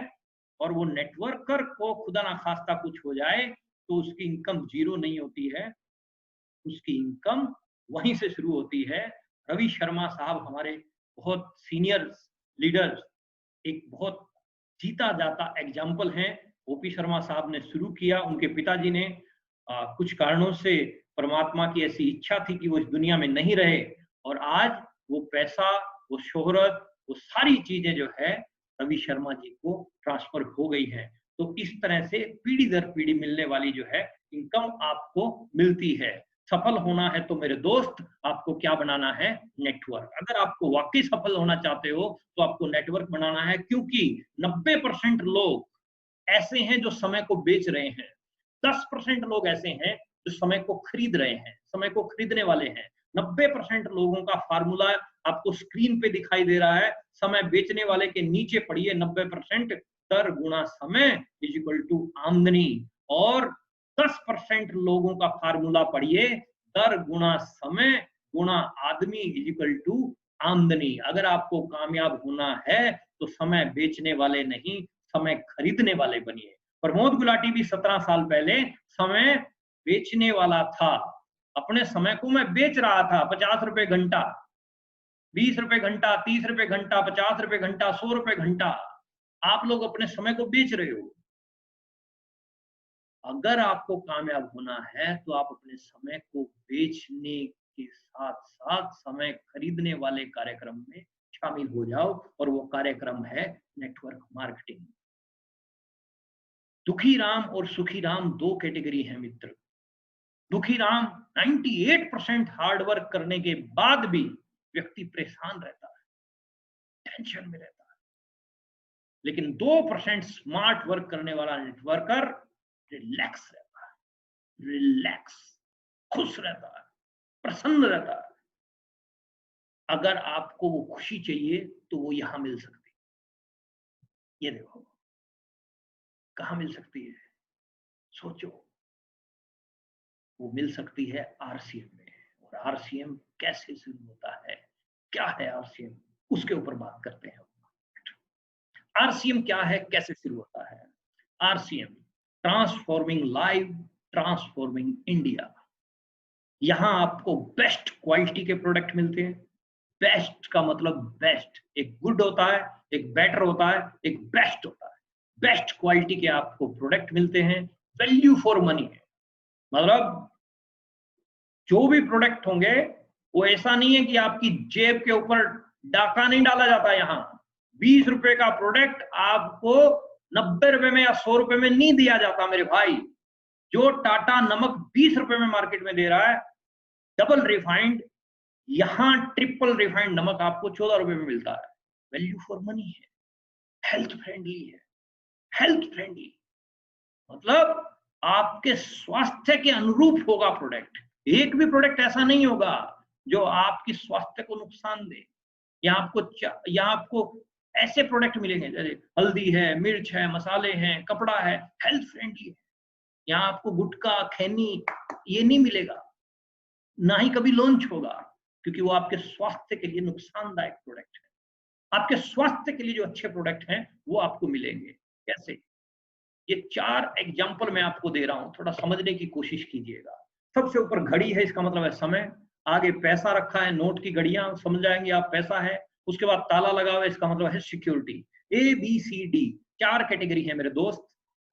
और वो नेटवर्कर को खुदा ना खास्ता कुछ हो जाए, तो उसकी इनकम जीरो नहीं होती है, उसकी इनकम वहीं से शुरू होती है। रवि शर्मा साहब हमारे बहुत सीनियर लीडर्स, एक बहुत जीता जाता एग्जाम्पल है। ओपी शर्मा साहब ने शुरू किया, उनके पिताजी ने कुछ कारणों से, परमात्मा की ऐसी इच्छा थी कि वो इस दुनिया में नहीं रहे, और आज वो पैसा, वो शोहरत, वो सारी चीजें जो है रवि शर्मा जी को ट्रांसफर हो गई है। तो इस तरह से पीढ़ी दर पीढ़ी मिलने वाली जो है इनकम आपको मिलती है। सफल होना है तो मेरे दोस्त आपको क्या बनाना है? नेटवर्क। अगर आपको वाकई सफल होना चाहते हो तो आपको नेटवर्क बनाना है, क्योंकि 90% लोग ऐसे हैं जो समय को बेच रहे हैं, 10% लोग ऐसे हैं जो समय को खरीद रहे हैं, समय को खरीदने वाले हैं। 90% लोगों का फार्मूला आपको स्क्रीन पे दिखाई दे रहा है। समय बेचने वाले के नीचे पढ़िए 90% दर गुणा समय इज इक्वल टू आमदनी, और 10% लोगों का फार्मूला पढ़िए दर गुणा समय गुणा आदमी इज इक्वल टू आमदनी। अगर आपको कामयाब होना है तो समय बेचने वाले नहीं, समय खरीदने वाले बनिए। प्रमोद गुलाटी भी 17 साल पहले समय बेचने वाला था। अपने समय को मैं बेच रहा था, 50 रुपए घंटा, 20 रुपए घंटा, 30 रुपए घंटा, 50 रुपए घंटा, 100 रुपए घंटा। आप लोग अपने समय को बेच रहे हो। अगर आपको कामयाब होना है तो आप अपने समय को बेचने के साथ साथ समय खरीदने वाले कार्यक्रम में शामिल हो जाओ, और वो कार्यक्रम है नेटवर्क मार्केटिंग। दुखी राम और सुखी राम दो कैटेगरी है मित्र। दुखी राम 98% हार्डवर्क करने के बाद भी व्यक्ति परेशान रहता है, टेंशन में रहता है, लेकिन 2% स्मार्ट वर्क करने वाला नेटवर्कर रिलैक्स रहता है, रिलैक्स, खुश रहता है, प्रसन्न रहता है। अगर आपको वो खुशी चाहिए तो वो यहां मिल सकती है। ये देखो कहां मिल सकती है, सोचो। वो मिल सकती है आरसीएम में। और आरसीएम कैसे शुरू होता है, क्या है आरसीएम, उसके ऊपर बात करते हैं। आरसीएम क्या है, कैसे शुरू होता है? RCM, transforming live, transforming India. यहां आपको बेस्ट क्वालिटी के प्रोडक्ट मिलते हैं। बेस्ट का मतलब बेस्ट, एक गुड होता है, एक बेटर होता है, एक बेस्ट होता है। बेस्ट क्वालिटी के आपको प्रोडक्ट मिलते हैं, वैल्यू फॉर मनी है। मतलब जो भी प्रोडक्ट होंगे वो ऐसा नहीं है कि आपकी जेब के ऊपर डाका नहीं डाला जाता। यहाँ 20 रुपए का प्रोडक्ट आपको 90 रुपए में या 100 रुपए में नहीं दिया जाता मेरे भाई। जो टाटा नमक 20 रुपए में मार्केट में दे रहा है डबल रिफाइंड, यहां ट्रिपल रिफाइंड नमक आपको 14 रुपए में मिलता है। वैल्यू फॉर मनी है, हेल्थ फ्रेंडली है। हेल्थ फ्रेंडली मतलब आपके स्वास्थ्य के अनुरूप होगा प्रोडक्ट। एक भी प्रोडक्ट ऐसा नहीं होगा जो आपकी स्वास्थ्य को नुकसान दे। यहाँ आपको ऐसे प्रोडक्ट मिलेंगे जैसे हल्दी है, मिर्च है, मसाले हैं, कपड़ा है, हेल्थ फ्रेंडली है। यहाँ आपको गुटखा, खैनी ये नहीं मिलेगा, ना ही कभी लॉन्च होगा, क्योंकि वो आपके स्वास्थ्य के लिए नुकसानदायक प्रोडक्ट है। आपके स्वास्थ्य के लिए जो अच्छे प्रोडक्ट हैं वो आपको मिलेंगे। कैसे? ये 4 एग्जाम्पल मैं आपको दे रहा हूं, थोड़ा समझने की कोशिश कीजिएगा। सबसे ऊपर घड़ी है, इसका मतलब है समय। आगे पैसा रखा है, नोट की घड़ियां, समझ जाएंगे आप पैसा है। उसके बाद ताला लगा हुआ है, इसका मतलब है सिक्योरिटी। ABCD 4 कैटेगरी है मेरे दोस्त।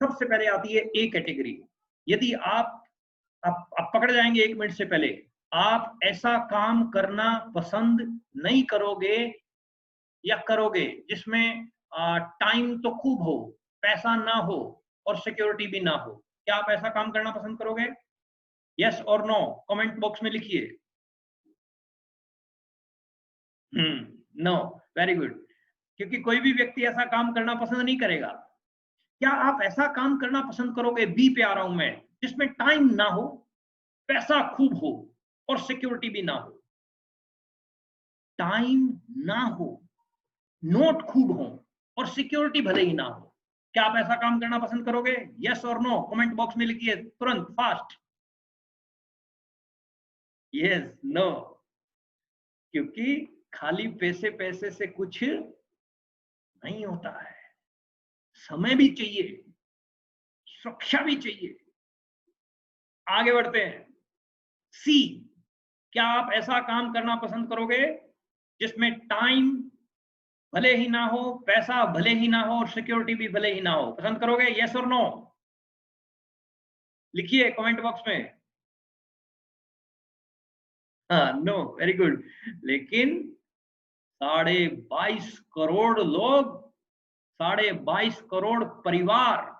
सबसे पहले आती है ए कैटेगरी। यदि आप पकड़ जाएंगे 1 मिनट से पहले, आप ऐसा काम करना पसंद नहीं करोगे या करोगे जिसमें टाइम तो खूब हो, पैसा ना हो और सिक्योरिटी भी ना हो। क्या आप ऐसा काम करना पसंद करोगे? यस और नो कमेंट बॉक्स में लिखिए। No, very good. क्योंकि कोई भी व्यक्ति ऐसा काम करना पसंद नहीं करेगा। क्या आप ऐसा काम करना पसंद करोगे, बी पे आ रहा हूं मैं, जिसमें टाइम ना हो, पैसा खूब हो और सिक्योरिटी भी ना हो? टाइम ना हो, नोट खूब हो और सिक्योरिटी भले ही ना हो, क्या आप ऐसा काम करना पसंद करोगे? यस और नो कमेंट बॉक्स में लिखिए तुरंत, फास्ट। Yes, no. क्योंकि खाली पैसे पैसे से कुछ नहीं होता है। समय भी चाहिए, सुरक्षा भी चाहिए। आगे बढ़ते हैं। सी, क्या आप ऐसा काम करना पसंद करोगे जिसमें टाइम भले ही ना हो, पैसा भले ही ना हो और सिक्योरिटी भी भले ही ना हो, पसंद करोगे? यस और नो? लिखिए कमेंट बॉक्स में। हाँ, नो, वेरी गुड। लेकिन 22.5 करोड़ लोग, 22.5 करोड़ परिवार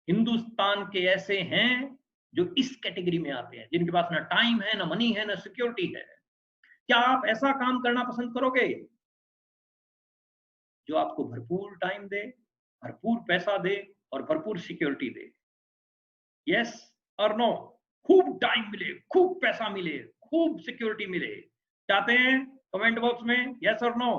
हिंदुस्तान के ऐसे हैं जो इस कैटेगरी में आते हैं, जिनके पास ना टाइम है, ना मनी है, ना सिक्योरिटी है। क्या आप ऐसा काम करना पसंद करोगे जो आपको भरपूर टाइम दे, भरपूर पैसा दे और भरपूर सिक्योरिटी दे? यस और नो? खूब टाइम मिले, खूब पैसा मिले, खूब सिक्योरिटी मिले, चाहते हैं? कमेंट बॉक्स में यस और नो?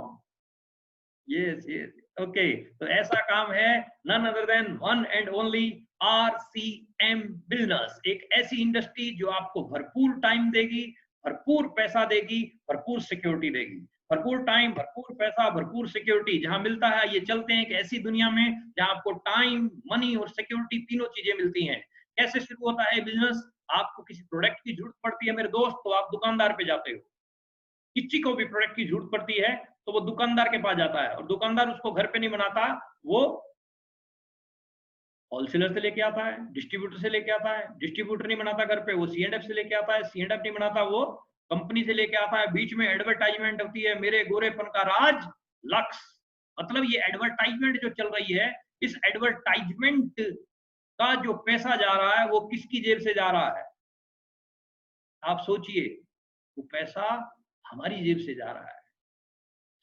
Yes, yes, okay. तो ऐसा काम है none other than one and only RCM business. एक ऐसी इंडस्ट्री जो आपको भरपूर टाइम देगी, भरपूर पैसा देगी, भरपूर सिक्योरिटी देगी। भरपूर टाइम, भरपूर पैसा, भरपूर सिक्योरिटी जहां मिलता है, ये चलते हैं एक ऐसी दुनिया में जहां आपको टाइम, मनी और सिक्योरिटी तीनों चीजें मिलती हैं। कैसे शुरू होता है बिजनेस? आपको किसी प्रोडक्ट की जरूरत पड़ती है मेरे दोस्त, तो आप दुकानदार पे जाते हो। किसी को भी प्रोडक्ट की जरूरत पड़ती है तो वो दुकानदार के पास जाता है, और दुकानदार उसको घर पे नहीं बनाता, वो होलसेलर से लेके आता है, डिस्ट्रीब्यूटर से लेके आता है, डिस्ट्रीब्यूटर नहीं बनाता घर पे, वो C&F से लेके आता है, C&F नहीं बनाता, वो कंपनी से लेके आता है। बीच में एडवर्टाइजमेंट होती है, मेरे गोरेपन का राज लक्स। मतलब ये एडवर्टाइजमेंट जो चल रही है, इस एडवर्टाइजमेंट का जो पैसा जा रहा है वो किसकी जेब से जा रहा है? आप सोचिए, वो पैसा हमारी जेब से जा रहा है।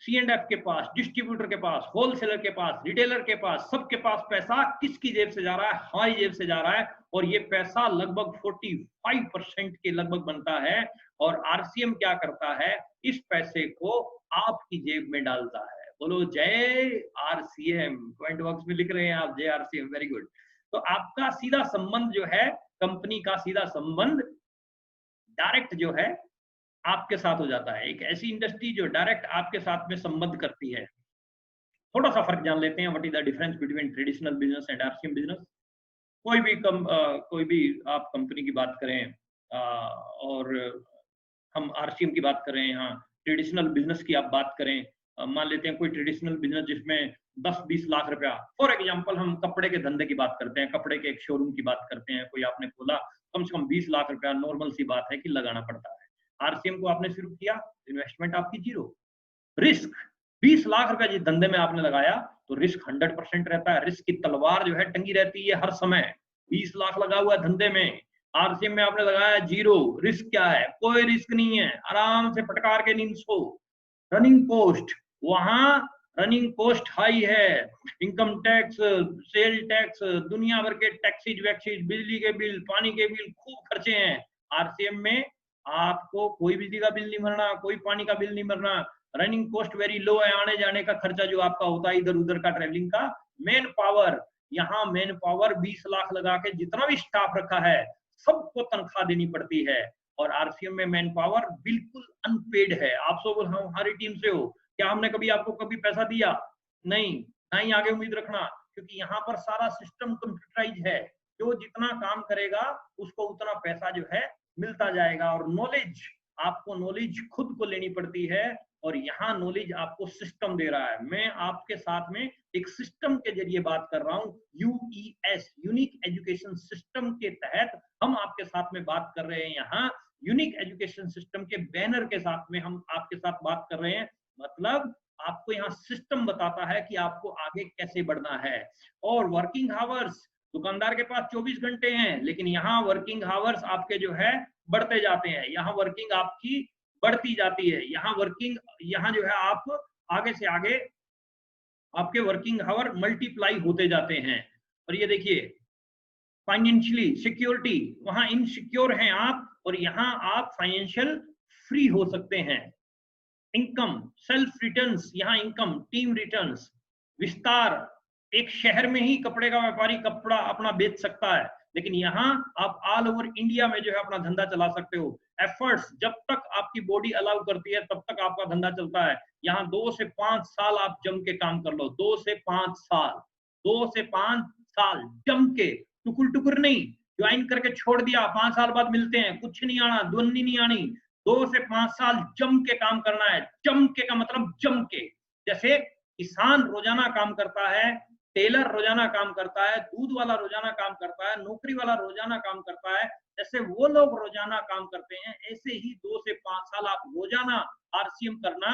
C&F के पास, डिस्ट्रीब्यूटर के पास, होलसेलर के पास, रिटेलर के पास, सबके पास पैसा किसकी जेब से जा रहा है? हमारी जेब से जा रहा है। और ये पैसा लगभग 45% के लगभग बनता है। और आरसीएम क्या करता है? इस पैसे को आपकी जेब में डालता है। बोलो जय आरसीएम। कमेंट बॉक्स में लिख रहे हैं आप जय आरसीएम, वेरी गुड। तो आपका सीधा संबंध जो है, कंपनी का सीधा संबंध डायरेक्ट जो है आपके साथ हो जाता है। एक ऐसी इंडस्ट्री जो डायरेक्ट आपके साथ में संबंध करती है। थोड़ा सा फर्क जान लेते हैं, what is the difference between traditional business and RCM business. कोई भी आप कंपनी की बात करें, और हम आरसीएम की बात करें, यहाँ ट्रेडिशनल बिजनेस की आप बात करें, मान लेते हैं कोई ट्रेडिशनल बिजनेस जिसमें 10-20 लाख रुपया, फॉर एग्जांपल हम कपड़े के धंधे की बात करते हैं, कपड़े के एक शोरूम की बात करते हैं, कोई आपने खोला, कम से कम 20 लाख रुपया नॉर्मल सी बात है कि लगाना पड़ता है। आरसीएम को आपने शुरू किया, इन्वेस्टमेंट आपकी जीरो, रिस्क 20 लाख रुपया जिस धंधे में आपने लगाया तो रिस्क 100% रहता है। रिस्क की तलवार जो है टंगी रहती है हर समय। 20 लाख लगा हुआ है धंधे में, आरसीएम में आपने लगाया जीरो, रिस्क क्या है? कोई रिस्क नहीं है, आराम से पटकार के नींद सो। रनिंग कॉस्ट, वहां रनिंग कॉस्ट हाई है, इनकम टैक्स, सेल टैक्स, दुनिया भर के टैक्सीज वैक्सीज, बिजली के बिल, पानी के बिल, खूब खर्चे हैं। आरसीएम में आपको कोई बिजली का बिल नहीं भरना, कोई पानी का बिल नहीं भरना, रनिंग कॉस्ट वेरी लो है। आने जाने का खर्चा जो आपका होता है इधर उधर का ट्रेवलिंग का, मेन पावर, यहाँ मेन पावर 20 लाख लगा के जितना भी स्टाफ रखा है सबको तनख्वाह देनी पड़ती है। और आरसीएम में मैन पावर बिल्कुल अनपेड है। आप सब हमारी टीम से हो, क्या हमने कभी आपको कभी पैसा दिया? नहीं, ना ही आगे उम्मीद रखना, क्योंकि यहाँ पर सारा सिस्टम कंप्यूटराइज है। जो जितना काम करेगा उसको उतना पैसा जो है मिलता जाएगा। और नॉलेज, आपको नॉलेज खुद को लेनी पड़ती है, और यहाँ नॉलेज आपको सिस्टम दे रहा है। मैं आपके साथ में एक सिस्टम के जरिए बात कर रहा हूँ, यूईएस, यूनिक एजुकेशन सिस्टम के तहत हम आपके साथ में बात कर रहे हैं। यहाँ यूनिक एजुकेशन सिस्टम के बैनर के साथ में हम आपके साथ बात कर रहे हैं। मतलब आपको यहाँ सिस्टम बताता है कि आपको आगे कैसे बढ़ना है। और वर्किंग आवर्स, दुकानदार के पास 24 घंटे हैं, लेकिन यहाँ वर्किंग आवर्स आपके जो है बढ़ते जाते हैं। यहाँ वर्किंग आपकी बढ़ती जाती है। यहाँ वर्किंग, यहाँ जो है आप आगे से आगे आपके वर्किंग आवर मल्टीप्लाई होते जाते हैं। और ये देखिए, फाइनेंशियली सिक्योरिटी, वहां इनसिक्योर हैं आप, और यहाँ आप फाइनेंशियल फ्री हो सकते हैं। इनकम, सेल्फ रिटर्न्स, यहाँ इनकम, टीम रिटर्न्स, विस्तार, एक शहर में ही कपड़े का व्यापारी कपड़ा अपना बेच सकता है, लेकिन यहाँ आप ऑल ओवर इंडिया में जो है अपना धंधा चला सकते हो। एफर्ट्स, जब तक आपकी बॉडी अलाउ करती है तब तक आपका धंधा चलता है। यहाँ 2 से 5 साल आप जम के काम कर लो, 2 से 5 साल, 2 से 5 साल जम के, टुकुर टुकुर नहीं, ज्वाइन करके छोड़ दिया 5 साल बाद मिलते हैं, कुछ नहीं आना, दुन्नी नहीं आनी। 2 से 5 साल जम के काम करना है। जम के का मतलब जम के, जैसे किसान रोजाना काम करता है, टेलर रोजाना काम करता है, दूध वाला रोजाना काम करता है, नौकरी वाला रोजाना काम करता है, जैसे वो लोग रोजाना काम करते हैं, ऐसे ही 2 से 5 साल आप रोजाना आरसीएम करना,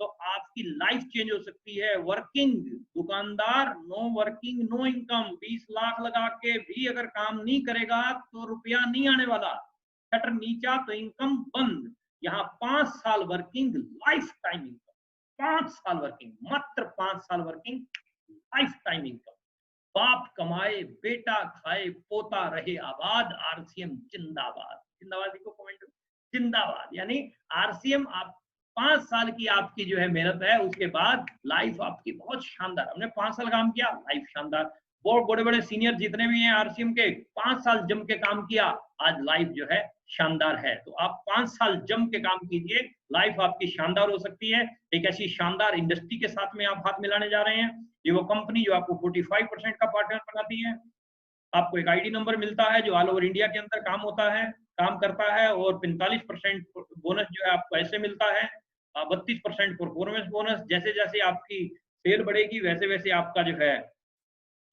तो आपकी लाइफ चेंज हो सकती है। वर्किंग दुकानदार, no working no income, 20 lakh लगा के भी अगर काम नहीं करेगा तो रुपया नहीं आने वाला, शटर नीचा तो इनकम बंद। यहाँ 5 साल वर्किंग, लाइफ टाइम इनकम, 5 साल वर्किंग, मात्र 5 साल वर्किंग, लाइफ टाइम इनकम। बाप कमाए, बेटा खाए, पोता रहे आबाद, आरसीएम जिंदाबाद। जिंदाबाद को कमेंट, जिंदाबाद। यानी आरसीएम आप 5 साल की आपकी जो है मेहनत है, उसके बाद लाइफ आपकी बहुत शानदार। हमने 5 साल काम किया, लाइफ शानदार। बहुत बड़े बड़े सीनियर जितने भी हैं आरसीएम के, 5 साल जम के काम किया, आज लाइफ जो है शानदार है। तो आप 5 साल जम के काम कीजिए, लाइफ आपकी शानदार हो सकती है। एक ऐसी शानदार इंडस्ट्री के साथ में आप हाथ मिलाने जा रहे हैं, ये वो कंपनी जो आपको 45% का पार्टनर बनाती है। आपको एक आईडी नंबर मिलता है जो ऑल ओवर इंडिया के अंदर काम करता है, और 45% बोनस जो है आपको ऐसे मिलता है, 32% परफॉर्मेंस बोनस। जैसे जैसे आपकी सेल बढ़ेगी वैसे वैसे आपका जो है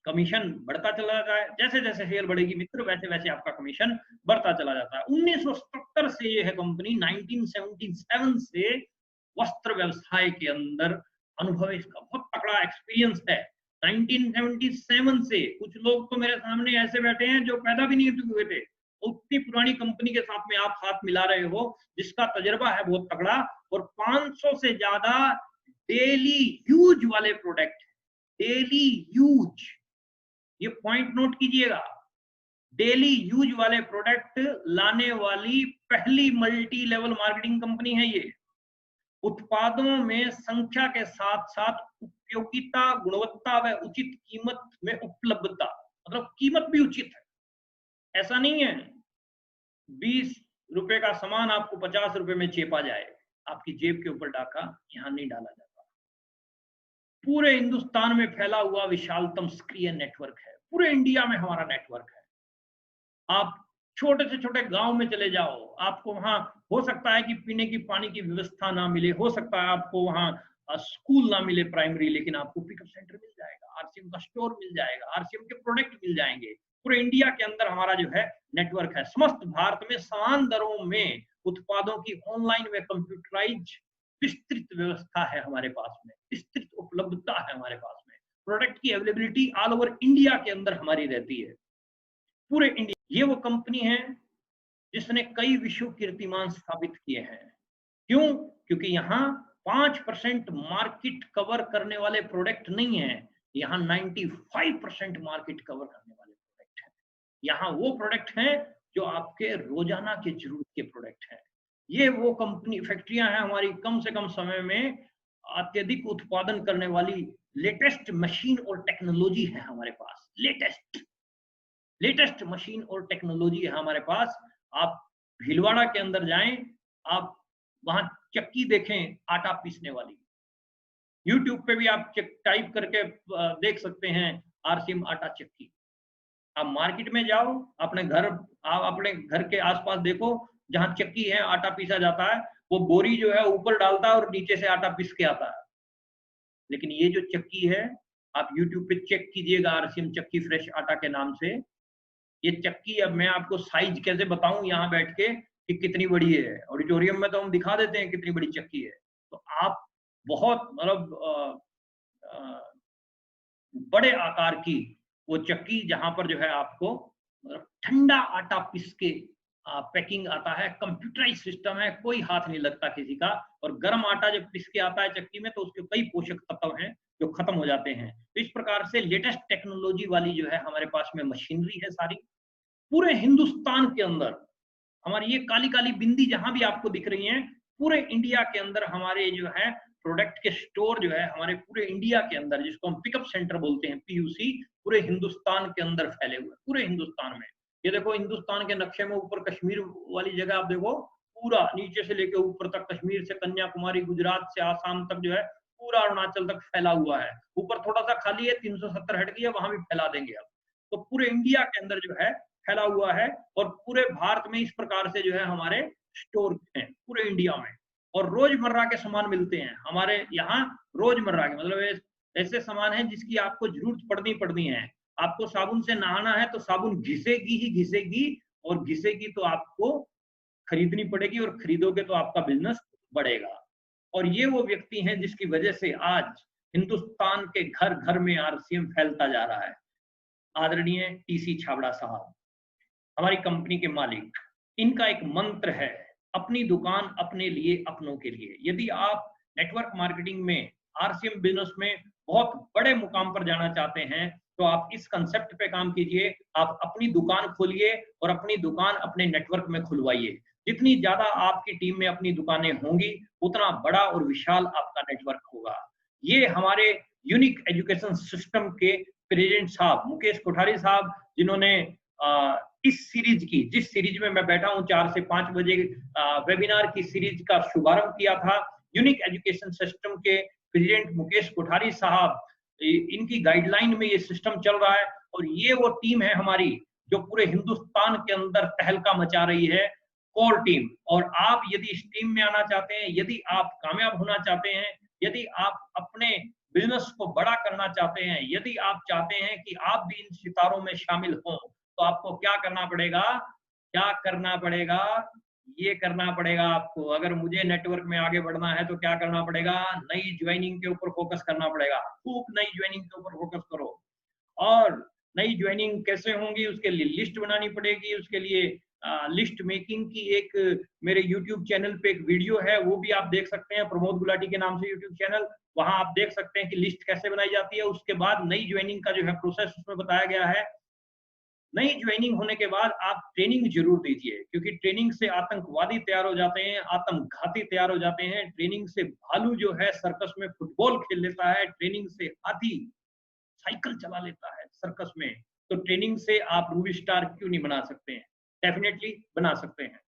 कमीशन बढ़ता चला जाता है, जैसे जैसे शेयर बढ़ेगी मित्र वैसे वैसे आपका कमीशन बढ़ता चला जाता है। 1977 से ये है कंपनी, 1977 से वस्त्र व्यवसाय के अंदर अनुभव, इसका बहुत तगड़ा एक्सपीरियंस है। 1977 से, कुछ लोग तो मेरे सामने ऐसे बैठे हैं जो पैदा भी नहीं हुए थे, उतनी पुरानी कंपनी के साथ में आप हाथ मिला रहे हो, जिसका तजर्बा है बहुत तगड़ा, और 500 से ज्यादा डेली यूज वाले प्रोडक्ट, डेली यूज, ये पॉइंट नोट कीजिएगा, डेली यूज वाले प्रोडक्ट लाने वाली पहली मल्टी लेवल मार्केटिंग कंपनी है ये। उत्पादों में संख्या के साथ साथ उपयोगिता, गुणवत्ता व उचित कीमत में उपलब्धता, मतलब कीमत भी उचित है। ऐसा नहीं है 20 रुपए का सामान आपको 50 रुपए में चेपा जाए, आपकी जेब के ऊपर डाका यहां नहीं डाला जाता। पूरे हिंदुस्तान में फैला हुआ विशालतम सक्रिय नेटवर्क है, पूरे इंडिया में हमारा नेटवर्क है। आप छोटे से छोटे गांव में चले जाओ, आपको वहां हो सकता है कि पीने की पानी की व्यवस्था ना मिले, हो सकता है आपको वहां स्कूल ना मिले प्राइमरी, लेकिन आपको पिकअप सेंटर मिल जाएगा, आरसीएम का स्टोर मिल जाएगा, आरसीएम के प्रोडक्ट मिल जाएंगे। पूरे इंडिया के अंदर हमारा जो है नेटवर्क है। समस्त भारत में समान दरों में उत्पादों की ऑनलाइन व कंप्यूटराइज विस्तृत व्यवस्था है हमारे पास में, विस्तृत उपलब्धता है हमारे पास में। प्रोडक्ट की अवेलेबिलिटी ऑल ओवर इंडिया के अंदर हमारी रहती है, पूरे इंडिया। ये वो कंपनी है जिसने कई विश्व कीर्तिमान स्थापित किए हैं। क्यों? क्योंकि यहाँ 5% मार्केट कवर करने वाले प्रोडक्ट नहीं है, यहाँ 95% मार्केट कवर करने वाले प्रोडक्ट हैं। यहाँ वो प्रोडक्ट हैं जो आपके रोजाना के जरूरत के प्रोडक्ट हैं। ये वो कंपनी, फैक्ट्रियां हैं हमारी, कम से कम समय में अत्यधिक उत्पादन करने वाली लेटेस्ट मशीन और टेक्नोलॉजी है हमारे पास। लेटेस्ट मशीन और टेक्नोलॉजी है हमारे पास। आप भीलवाड़ा के अंदर जाएं, आप वहां चक्की देखें आटा पीसने वाली, यूट्यूब पे भी आप टाइप करके देख सकते हैं आरसीएम आटा चक्की। आप मार्केट में जाओ, आप अपने घर के आसपास देखो, जहां चक्की है आटा पीसा जाता है, वो बोरी जो है ऊपर डालता है और नीचे से आटा पीस के आता है। लेकिन ये जो चक्की है, आप यूट्यूब पे चेक कीजिएगा आरसीएम चक्की फ्रेश आटा के नाम से। ये चक्की, अब मैं आपको साइज कैसे बताऊं यहाँ बैठ के कि कितनी बड़ी है, ऑडिटोरियम में तो हम दिखा देते हैं कितनी बड़ी चक्की है, तो आप बहुत मतलब बड़े आकार की वो चक्की, जहां पर जो है आपको ठंडा आटा पीस के पैकिंग आता है, कंप्यूटराइज सिस्टम है, कोई हाथ नहीं लगता किसी का। और गर्म आटा जब पीस के आता है चक्की में तो उसके कई पोषक तत्व हैं जो खत्म हो जाते हैं। तो इस प्रकार से लेटेस्ट टेक्नोलॉजी वाली जो है हमारे पास में मशीनरी है सारी। पूरे हिंदुस्तान के अंदर हमारी ये काली काली बिंदी जहां भी आपको दिख रही है, पूरे इंडिया के अंदर हमारे जो है प्रोडक्ट के स्टोर जो है हमारे पूरे इंडिया के अंदर, जिसको हम पिकअप सेंटर बोलते हैं, पीयूसी, पूरे हिंदुस्तान के अंदर फैले हुए, पूरे हिंदुस्तान में। ये देखो हिंदुस्तान के नक्शे में ऊपर कश्मीर वाली जगह आप देखो, पूरा नीचे से लेके ऊपर तक, कश्मीर से कन्याकुमारी, गुजरात से आसाम तक जो है पूरा अरुणाचल तक फैला हुआ है। ऊपर थोड़ा सा खाली है, 370 हट गया, वहां भी फैला देंगे अब। तो पूरे इंडिया के अंदर जो है फैला हुआ है, और पूरे भारत में इस प्रकार से जो है हमारे स्टोर हैं पूरे इंडिया में। और रोजमर्रा के सामान मिलते हैं हमारे यहाँ, रोजमर्रा के, मतलब ऐसे सामान हैं जिसकी आपको जरूरत पड़नी है। आपको साबुन से नहाना है तो साबुन घिसेगी ही घिसेगी, और घिसेगी तो आपको खरीदनी पड़ेगी, और खरीदोगे तो आपका बिजनेस बढ़ेगा। और ये वो व्यक्ति हैं जिसकी वजह से आज हिंदुस्तान के घर घर में आरसीएम फैलता जा रहा है। आदरणीय टीसी छाबड़ा साहब, हमारी कंपनी के मालिक, इनका एक मंत्र है, अपनी दुकान अपने लिए अपनों के लिए। यदि आप नेटवर्क मार्केटिंग में, आरसीएम बिजनेस में बहुत बड़े मुकाम पर जाना चाहते हैं तो आप इस कंसेप्ट पे काम कीजिए। आप अपनी दुकान खोलिए और अपनी दुकान अपने नेटवर्क में खुलवाइए। जितनी ज्यादा आपकी टीम में अपनी दुकानें होंगी उतना बड़ा और विशाल आपका नेटवर्क होगा। ये हमारे यूनिक एजुकेशन सिस्टम के प्रेसिडेंट साहब मुकेश कोठारी साहब, जिन्होंने इस सीरीज की, जिस सीरीज में मैं बैठा हूं 4 से 5 बजे वेबिनार की सीरीज का शुभारंभ किया था, यूनिक एजुकेशन सिस्टम के प्रेसिडेंट मुकेश कोठारी साहब, इनकी गाइडलाइन में ये सिस्टम चल रहा है। और ये वो टीम है हमारी जो पूरे हिंदुस्तान के अंदर तहलका मचा रही है, कोर टीम। और आप यदि इस टीम में आना चाहते हैं, यदि आप कामयाब होना चाहते हैं, यदि आप अपने बिजनेस को बड़ा करना चाहते हैं, यदि आप चाहते हैं कि आप भी इन सितारों में शामिल हों, तो आपको क्या करना पड़ेगा? क्या करना पड़ेगा? ये करना पड़ेगा आपको। अगर मुझे नेटवर्क में आगे बढ़ना है तो क्या करना पड़ेगा? नई ज्वाइनिंग के ऊपर फोकस करना पड़ेगा। खूब नई ज्वाइनिंग के ऊपर फोकस करो। और नई ज्वाइनिंग कैसे होंगी, उसके लिए लिस्ट बनानी पड़ेगी। उसके लिए लिस्ट मेकिंग की एक मेरे YouTube चैनल पे एक वीडियो है, वो भी आप देख सकते हैं, प्रमोद गुलाटी के नाम से YouTube चैनल। वहां आप देख सकते हैं कि लिस्ट कैसे बनाई जाती है। उसके बाद नई ज्वाइनिंग का जो है प्रोसेस उसमें बताया गया है। नई ज्वाइनिंग होने के बाद आप ट्रेनिंग जरूर दीजिए, क्योंकि ट्रेनिंग से आतंकवादी तैयार हो जाते हैं, आत्मघाती तैयार हो जाते हैं। ट्रेनिंग से भालू जो है सर्कस में फुटबॉल खेल लेता है, ट्रेनिंग से हाथी साइकिल चला लेता है सर्कस में। तो ट्रेनिंग से आप रूबी स्टार क्यों नहीं बना सकते हैं? डेफिनेटली बना सकते हैं।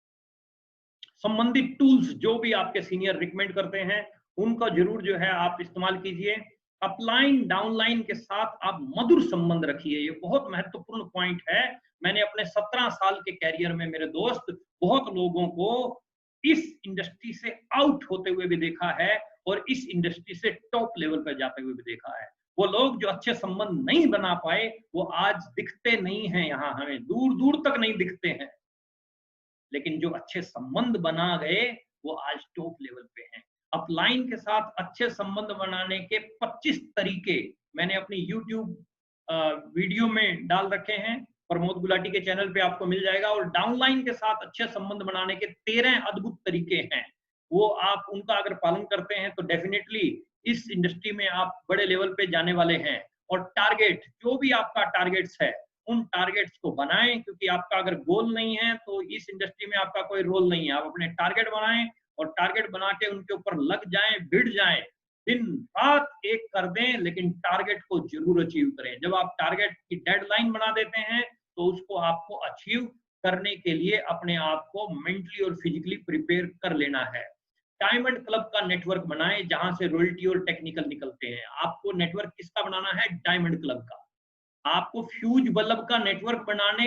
संबंधित टूल्स जो भी आपके सीनियर रिकमेंड करते हैं उनका जरूर जो है आप इस्तेमाल कीजिए। अपलाइन डाउनलाइन के साथ आप मधुर संबंध रखिए, ये बहुत महत्वपूर्ण पॉइंट है। मैंने अपने 17 साल के कैरियर में मेरे दोस्त बहुत लोगों को इस इंडस्ट्री से आउट होते हुए भी देखा है और इस इंडस्ट्री से टॉप लेवल पर जाते हुए भी देखा है। वो लोग जो अच्छे संबंध नहीं बना पाए वो आज दिखते नहीं हैं, यहाँ हमें दूर दूर तक नहीं दिखते हैं, लेकिन जो अच्छे संबंध बना गए वो आज टॉप लेवल पे हैं। अपलाइन के साथ अच्छे संबंध बनाने के 25 तरीके मैंने अपनी YouTube वीडियो में डाल रखे हैं, प्रमोद गुलाटी के चैनल पे आपको मिल जाएगा। और डाउनलाइन के साथ अच्छे संबंध बनाने के 13 अद्भुत तरीके हैं, वो आप उनका अगर पालन करते हैं तो डेफिनेटली इस इंडस्ट्री में आप बड़े लेवल पे जाने वाले हैं। और टारगेट, जो भी आपका टारगेट्स है उन टारगेट्स को बनाएं, क्योंकि आपका अगर गोल नहीं है तो इस इंडस्ट्री में आपका कोई रोल नहीं है। आप अपने टारगेट बनाएं और टारगेट बना के उनके ऊपर लग जाएं, भिड़ जाएं, दिन रात एक कर दें, लेकिन टारगेट को जरूर अचीव करें। जब आप टारगेट की डेडलाइन बना देते हैं तो उसको आपको अचीव करने के लिए अपने आप को मेंटली और फिजिकली प्रिपेयर कर लेना है। डायमंड क्लब का नेटवर्क बनाएं जहां से रॉयल्टी और टेक्निकल निकलते हैं। आपको नेटवर्क किसका बनाना है? डायमंड क्लब का। आपको फ्यूज बल्ब का नेटवर्क बनाने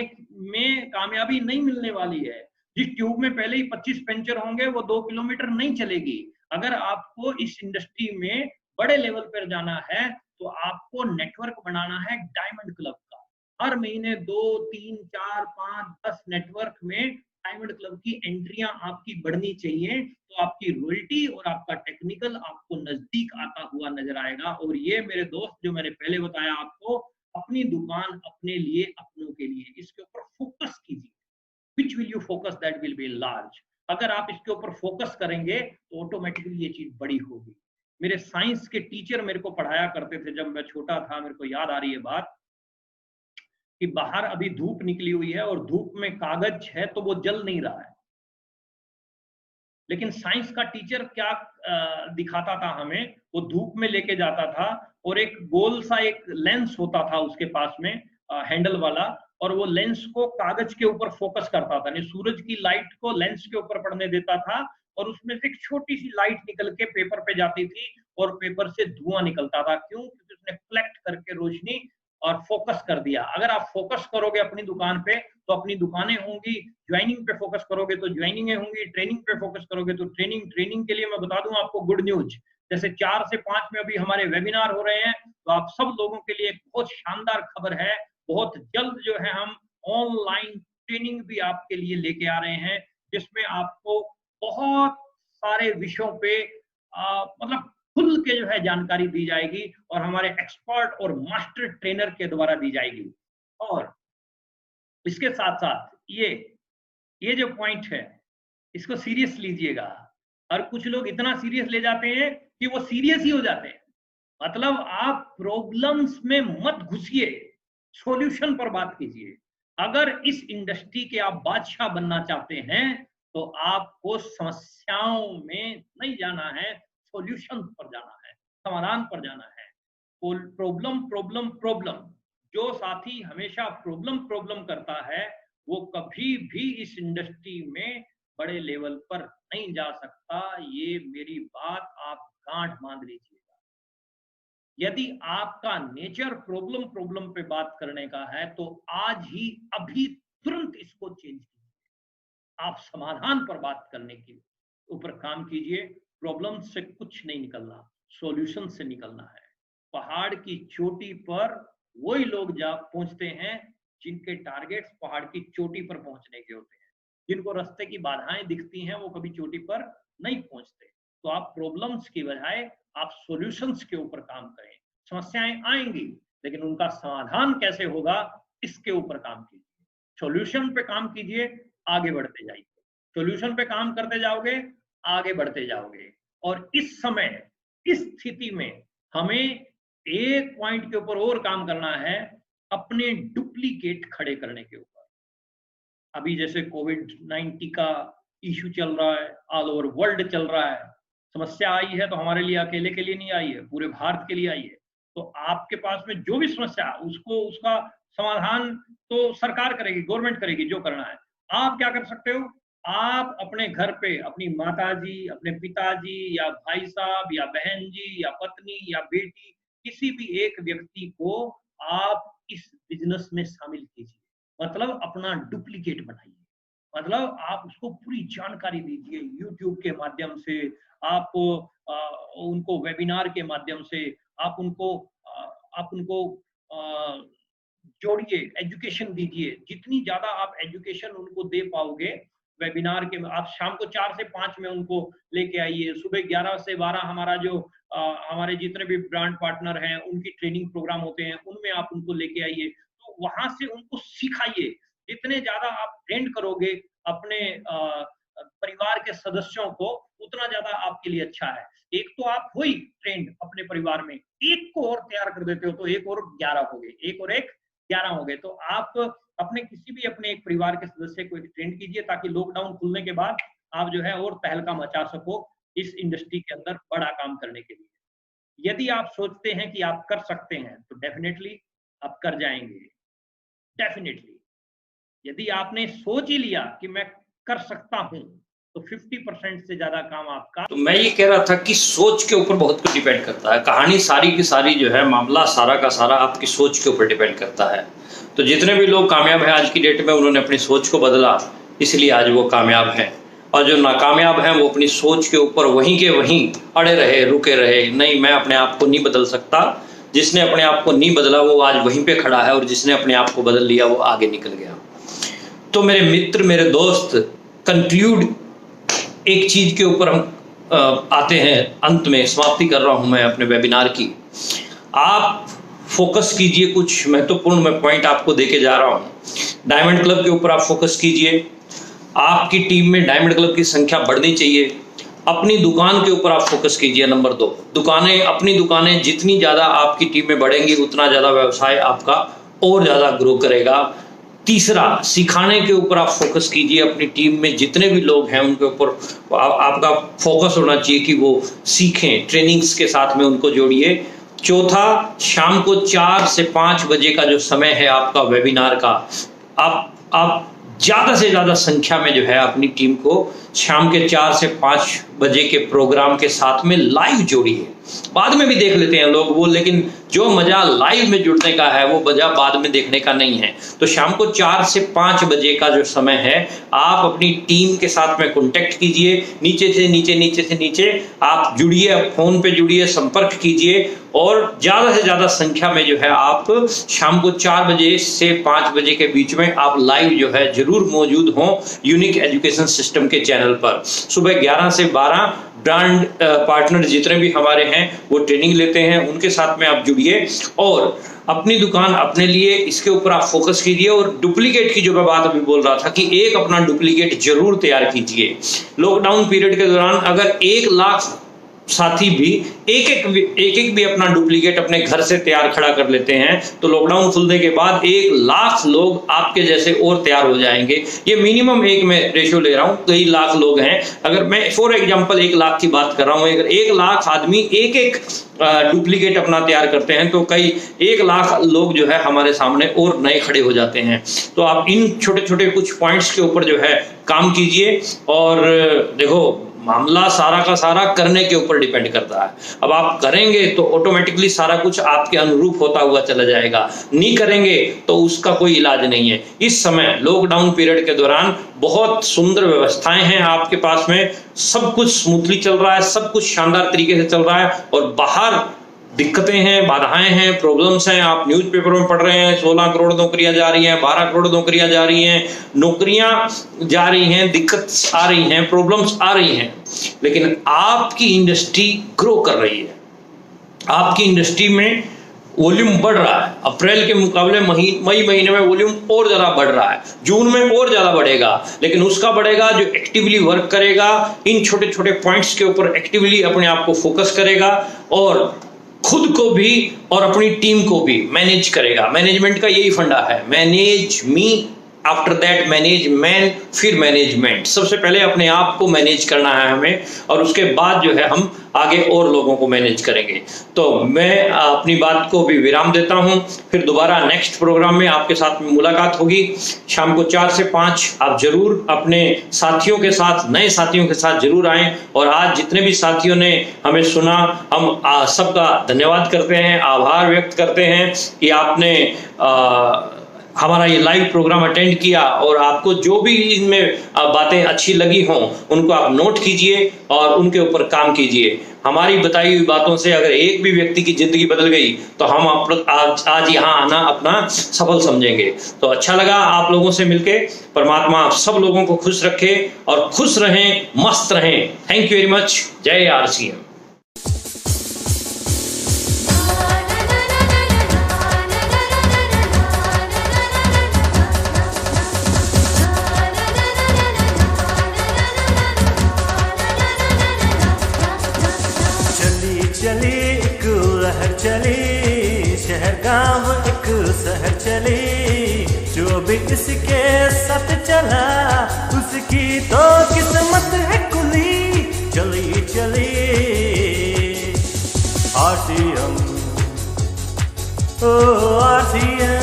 में कामयाबी नहीं मिलने वाली है। जिस ट्यूब में पहले ही 25 पंचर होंगे वो 2 किलोमीटर नहीं चलेगी। अगर आपको इस इंडस्ट्री में बड़े लेवल पर जाना है तो आपको नेटवर्क बनाना है डायमंड क्लब का। हर महीने 2, 3, 4, 5, 10 नेटवर्क में डायमंड क्लब की एंट्रियां आपकी बढ़नी चाहिए, तो आपकी रॉयल्टी और आपका टेक्निकल आपको नजदीक आता हुआ नजर आएगा। और ये मेरे दोस्त, जो मैंने पहले बताया आपको, अपनी दुकान अपने लिए अपनों के लिए, इसके ऊपर फोकस कीजिए। Which will you focus, that will be large। अगर आप इसके ऊपर फोकस करेंगे तो ऑटोमेटिकली ये चीज बड़ी होगी। मेरे साइंस के टीचर मेरे को पढ़ाया करते थे जब मैं छोटा था, मेरे को याद आ रही है बात, कि बाहर अभी धूप निकली हुई है और धूप में कागज है तो वो जल नहीं रहा है, लेकिन साइंस का टीचर क्या दिखाता था हमें, वो धूप में लेके जाता था और एक गोल सा एक लेंस होता था उसके पास में, हैंडल वाला, और वो लेंस को कागज के ऊपर फोकस करता था, यानी सूरज की लाइट को लेंस के ऊपर पड़ने देता था और उसमें से एक छोटी सी लाइट निकल के पेपर पे जाती थी और पेपर से धुआं निकलता था। क्यों? क्योंकि उसने कलेक्ट करके रोशनी और फोकस कर दिया। अगर आप फोकस करोगे अपनी दुकान पे तो अपनी दुकानें होंगी, ज्वाइनिंग पे फोकस करोगे तो ज्वाइनिंगें होंगी, ट्रेनिंग पे फोकस करोगे तो ट्रेनिंग के लिए मैं बता दूं आपको गुड न्यूज, जैसे 4 से 5 में अभी हमारे वेबिनार हो रहे हैं, तो आप सब लोगों के लिए एक बहुत शानदार खबर है। बहुत जल्द जो है हम ऑनलाइन ट्रेनिंग भी आपके लिए लेके आ रहे हैं, जिसमें आपको बहुत सारे विषयों पे मतलब खुल के जो है जानकारी दी जाएगी और हमारे एक्सपर्ट और मास्टर ट्रेनर के द्वारा दी जाएगी। और इसके साथ साथ ये जो पॉइंट है, इसको सीरियस लीजिएगा। और कुछ लोग इतना सीरियस ले जाते हैं कि वो सीरियस ही हो जाते हैं। मतलब आप प्रॉब्लम्स में मत घुसिए, सॉल्यूशन पर बात कीजिए। अगर इस इंडस्ट्री के आप बादशाह बनना चाहते हैं तो आपको समस्याओं में नहीं जाना है, सॉल्यूशन पर जाना है, समाधान पर जाना है। प्रॉब्लम प्रॉब्लम प्रॉब्लम, जो साथी हमेशा प्रॉब्लम प्रॉब्लम करता है वो कभी भी इस इंडस्ट्री में बड़े लेवल पर नहीं जा सकता। ये मेरी बात आप गांठ बांध लीजिएगा। यदि आपका नेचर प्रॉब्लम प्रॉब्लम पे बात करने का है तो आज ही अभी तुरंत इसको चेंज कीजिए। आप समाधान पर बात करने के ऊपर काम कीजिए। प्रॉब्लम से कुछ नहीं निकलना, सॉल्यूशन से निकलना है। पहाड़ की चोटी पर वही लोग जा पहुंचते हैं जिनके टारगेट्स पहाड़ की चोटी पर पहुंचने के होते हैं। जिनको रास्ते की बाधाएं दिखती हैं वो कभी चोटी पर नहीं पहुंचते। तो आप प्रॉब्लम्स की बजाय आप सॉल्यूशंस के ऊपर काम करें। समस्याएं आएंगी लेकिन उनका समाधान कैसे होगा इसके ऊपर काम कीजिए। सॉल्यूशन पे काम कीजिए, आगे बढ़ते जाइए। सॉल्यूशन पे काम करते जाओगे, आगे बढ़ते जाओगे। और इस समय, इस स्थिति में हमें एक पॉइंट के ऊपर और काम करना है, अपने डुप्लीकेट खड़े करने के ऊपर। अभी जैसे कोविड-19 का इशू चल रहा है, ऑल ओवर वर्ल्ड चल रहा है। समस्या आई है तो हमारे लिए अकेले के लिए नहीं आई है, पूरे भारत के लिए आई है। तो आपके पास में जो भी समस्या उसका समाधान तो सरकार करेगी, गवर्नमेंट करेगी, जो करना है। आप क्या कर सकते हो? आप अपने घर पे अपनी माताजी, अपने पिताजी या भाई साहब या बहन जी या पत्नी या बेटी, किसी भी एक व्यक्ति को आप इस बिजनेस में शामिल कीजिए। मतलब अपना डुप्लीकेट बनाइए। मतलब आप उसको पूरी जानकारी दीजिए, यूट्यूब के माध्यम से, आप उनको वेबिनार के माध्यम से, आप उनको जोड़िए, एजुकेशन दीजिए। जितनी ज्यादा आप एजुकेशन उनको दे पाओगे वेबिनार के, आप शाम को 4 से 5 में उनको लेके आइए। सुबह 11 से 12 हमारा जो हमारे जितने भी ब्रांड पार्टनर हैं उनकी ट्रेनिंग प्रोग्राम होते हैं, उनमें आप उनको लेके आइए। तो वहां से उनको सिखाइए। जितने ज्यादा आप ट्रेंड करोगे अपने परिवार के सदस्यों को, उतना ज्यादा आपके लिए अच्छा है। एक तो आप हो ही ट्रेंड अपने परिवार में, एक को और तैयार कर देते हो तो एक और 11 हो गए, एक और एक 11 हो गए। तो आप अपने किसी भी अपने एक परिवार के सदस्य को एक ट्रेंड कीजिए ताकि लॉकडाउन खुलने के बाद आप जो है और तहलका मचा सको इस इंडस्ट्री के अंदर बड़ा काम करने के लिए। यदि आप सोचते हैं कि आप कर सकते हैं तो डेफिनेटली आप कर जाएंगे, डेफिनेटली। यदि आपने सोच ही लिया कि मैं कर सकता हूं तो 50% से ज्यादा काम आपका। तो मैं ये कह रहा था कि सोच के ऊपर बहुत कुछ डिपेंड करता है। कहानी सारी की सारी जो है, मामला सारा का सारा आपकी सोच के ऊपर डिपेंड करता है। तो जितने भी लोग कामयाब हैं आज की डेट में, उन्होंने अपनी सोच को बदला, इसलिए आज वो कामयाब हैं। और जो नाकामयाब हैं वो अपनी सोच के ऊपर वहीं के वहीं अड़े रहे, रुके रहे। नहीं, मैं अपने आप को नहीं बदल सकता। जिसने अपने आप को नहीं बदला वो आज वहीं पे खड़ा है, और जिसने अपने आप को बदल लिया वो आगे निकल गया। तो मेरे मित्र, मेरे दोस्त, कंक्लूड एक चीज के ऊपर हम आते हैं, अंत में समाप्ति कर रहा हूं मैं अपने वेबिनार की। आप फोकस कीजिए, कुछ महत्वपूर्ण मैं पॉइंट आपको देके जा रहा हूं। डायमंड क्लब के ऊपर आप फोकस कीजिए। आपकी टीम में डायमंड क्लब की संख्या बढ़नी चाहिए। अपनी दुकान के ऊपर आप फोकस कीजिए। नंबर 2, दुकानें, अपनी दुकानें जितनी ज़्यादा आपकी टीम में बढ़ेंगी उतना ज़्यादा व्यवसाय आपका और ज़्यादा ग्रो करेगा। तीसरा, सिखाने के ऊपर आप फोकस कीजिए। अपनी टीम में जितने भी लोग हैं उनके ऊपर आपका फोकस होना चाहिए कि वो सीखें। ट्रेनिंग्स के साथ में उनको जोड़िए। चौथा, शाम को 4 से 5 बजे का जो समय है आपका वेबिनार का, आप ज़्यादा से ज़्यादा संख्या में जो है अपनी टीम को शाम के 4 से 5 बजे के प्रोग्राम के साथ में लाइव जोड़िए। बाद में भी देख लेते हैं लोग वो, लेकिन जो मजा लाइव में जुड़ने का है वो मजा बाद में देखने का नहीं है। तो शाम को 4 से 5 बजे का जो समय है, आप अपनी टीम के साथ में कांटेक्ट कीजिए, नीचे से नीचे आप जुड़िए, फोन पे जुड़िए, संपर्क कीजिए और ज्यादा से ज्यादा संख्या में जो है आप शाम को 4 बजे से 5 बजे के बीच में आप लाइव जो है जरूर मौजूद हों यूनिक एजुकेशन सिस्टम के चैनल पर। सुबह 11 से 12 ब्रांड पार्टनर जितने भी हमारे हैं वो ट्रेनिंग लेते हैं, उनके साथ में आप जुड़िए और अपनी दुकान अपने लिए इसके ऊपर आप फोकस कीजिए। और डुप्लीकेट की जो मैं बात अभी बोल रहा था कि एक अपना डुप्लीकेट जरूर तैयार कीजिए। लॉकडाउन पीरियड के दौरान अगर 1 लाख साथी भी एक भी अपना डुप्लीकेट अपने घर से तैयार खड़ा कर लेते हैं तो लॉकडाउन खुलने के बाद 1 लाख लोग आपके जैसे और तैयार हो जाएंगे। ये मिनिमम एक मैं रेशियो ले रहा हूं, कई लाख लोग हैं। अगर मैं फॉर एग्जांपल 1 लाख की बात कर रहा हूं, अगर 1 लाख आदमी एक डुप्लीकेट अपना तैयार करते हैं तो कई 1 लाख लोग जो है हमारे सामने और नए खड़े हो जाते हैं। तो आप इन छोटे छोटे कुछ पॉइंट्स के ऊपर जो है काम कीजिए और देखो मामला सारा का सारा करने के ऊपर डिपेंड करता है। अब आप करेंगे तो ऑटोमेटिकली सारा कुछ आपके अनुरूप होता हुआ चला जाएगा, नहीं करेंगे तो उसका कोई इलाज नहीं है। इस समय लॉकडाउन पीरियड के दौरान बहुत सुंदर व्यवस्थाएं हैं आपके पास में, सब कुछ स्मूथली चल रहा है, सब कुछ शानदार तरीके से चल रहा है और बाहर दिक्कतें हैं, बाधाएं हैं, प्रॉब्लम्स हैं। आप न्यूज़पेपर में पढ़ रहे हैं 16 करोड़ नौकरियां जा रही हैं, 12 करोड़ नौकरियां जा रही हैं, नौकरियां जा रही हैं, दिक्कत आ रही हैं, प्रॉब्लम्स आ रही हैं, लेकिन आपकी इंडस्ट्री ग्रो कर रही है। आपकी इंडस्ट्री में वॉल्यूम बढ़ रहा है। अप्रैल के मुकाबले मई महीने में वॉल्यूम और ज्यादा बढ़ रहा है, जून में और ज्यादा बढ़ेगा, लेकिन उसका बढ़ेगा जो एक्टिवली वर्क करेगा, इन छोटे छोटे पॉइंट्स के ऊपर एक्टिवली अपने आप को फोकस करेगा और खुद को भी और अपनी टीम को भी मैनेज करेगा। मैनेजमेंट का यही फंडा है, manage me, after that manage man, फिर मैनेजमेंट। सबसे पहले अपने आप को मैनेज करना है हमें और उसके बाद जो है हम आगे और लोगों को मैनेज करेंगे। तो मैं अपनी बात को भी विराम देता हूं, फिर दोबारा नेक्स्ट प्रोग्राम में आपके साथ में मुलाकात होगी। शाम को 4 से 5 आप जरूर अपने साथियों के साथ, नए साथियों के साथ जरूर आएं। और आज जितने भी साथियों ने हमें सुना, हम सबका धन्यवाद करते हैं, आभार व्यक्त करते हैं कि आपने हमारा ये लाइव प्रोग्राम अटेंड किया और आपको जो भी इनमें बातें अच्छी लगी हों उनको आप नोट कीजिए और उनके ऊपर काम कीजिए। हमारी बताई हुई बातों से अगर एक भी व्यक्ति की जिंदगी बदल गई तो हम आज यहाँ आना अपना सफल समझेंगे। तो अच्छा लगा आप लोगों से मिलके। परमात्मा आप सब लोगों को खुश रखे और खुश रहें, मस्त रहें। Thank you very much. जय RCM। चली एक लहर चली, शहर गांव एक शहर चली, जो भी इसके साथ चला उसकी तो किस्मत है खुली। चली चली RCM, ओ RCM।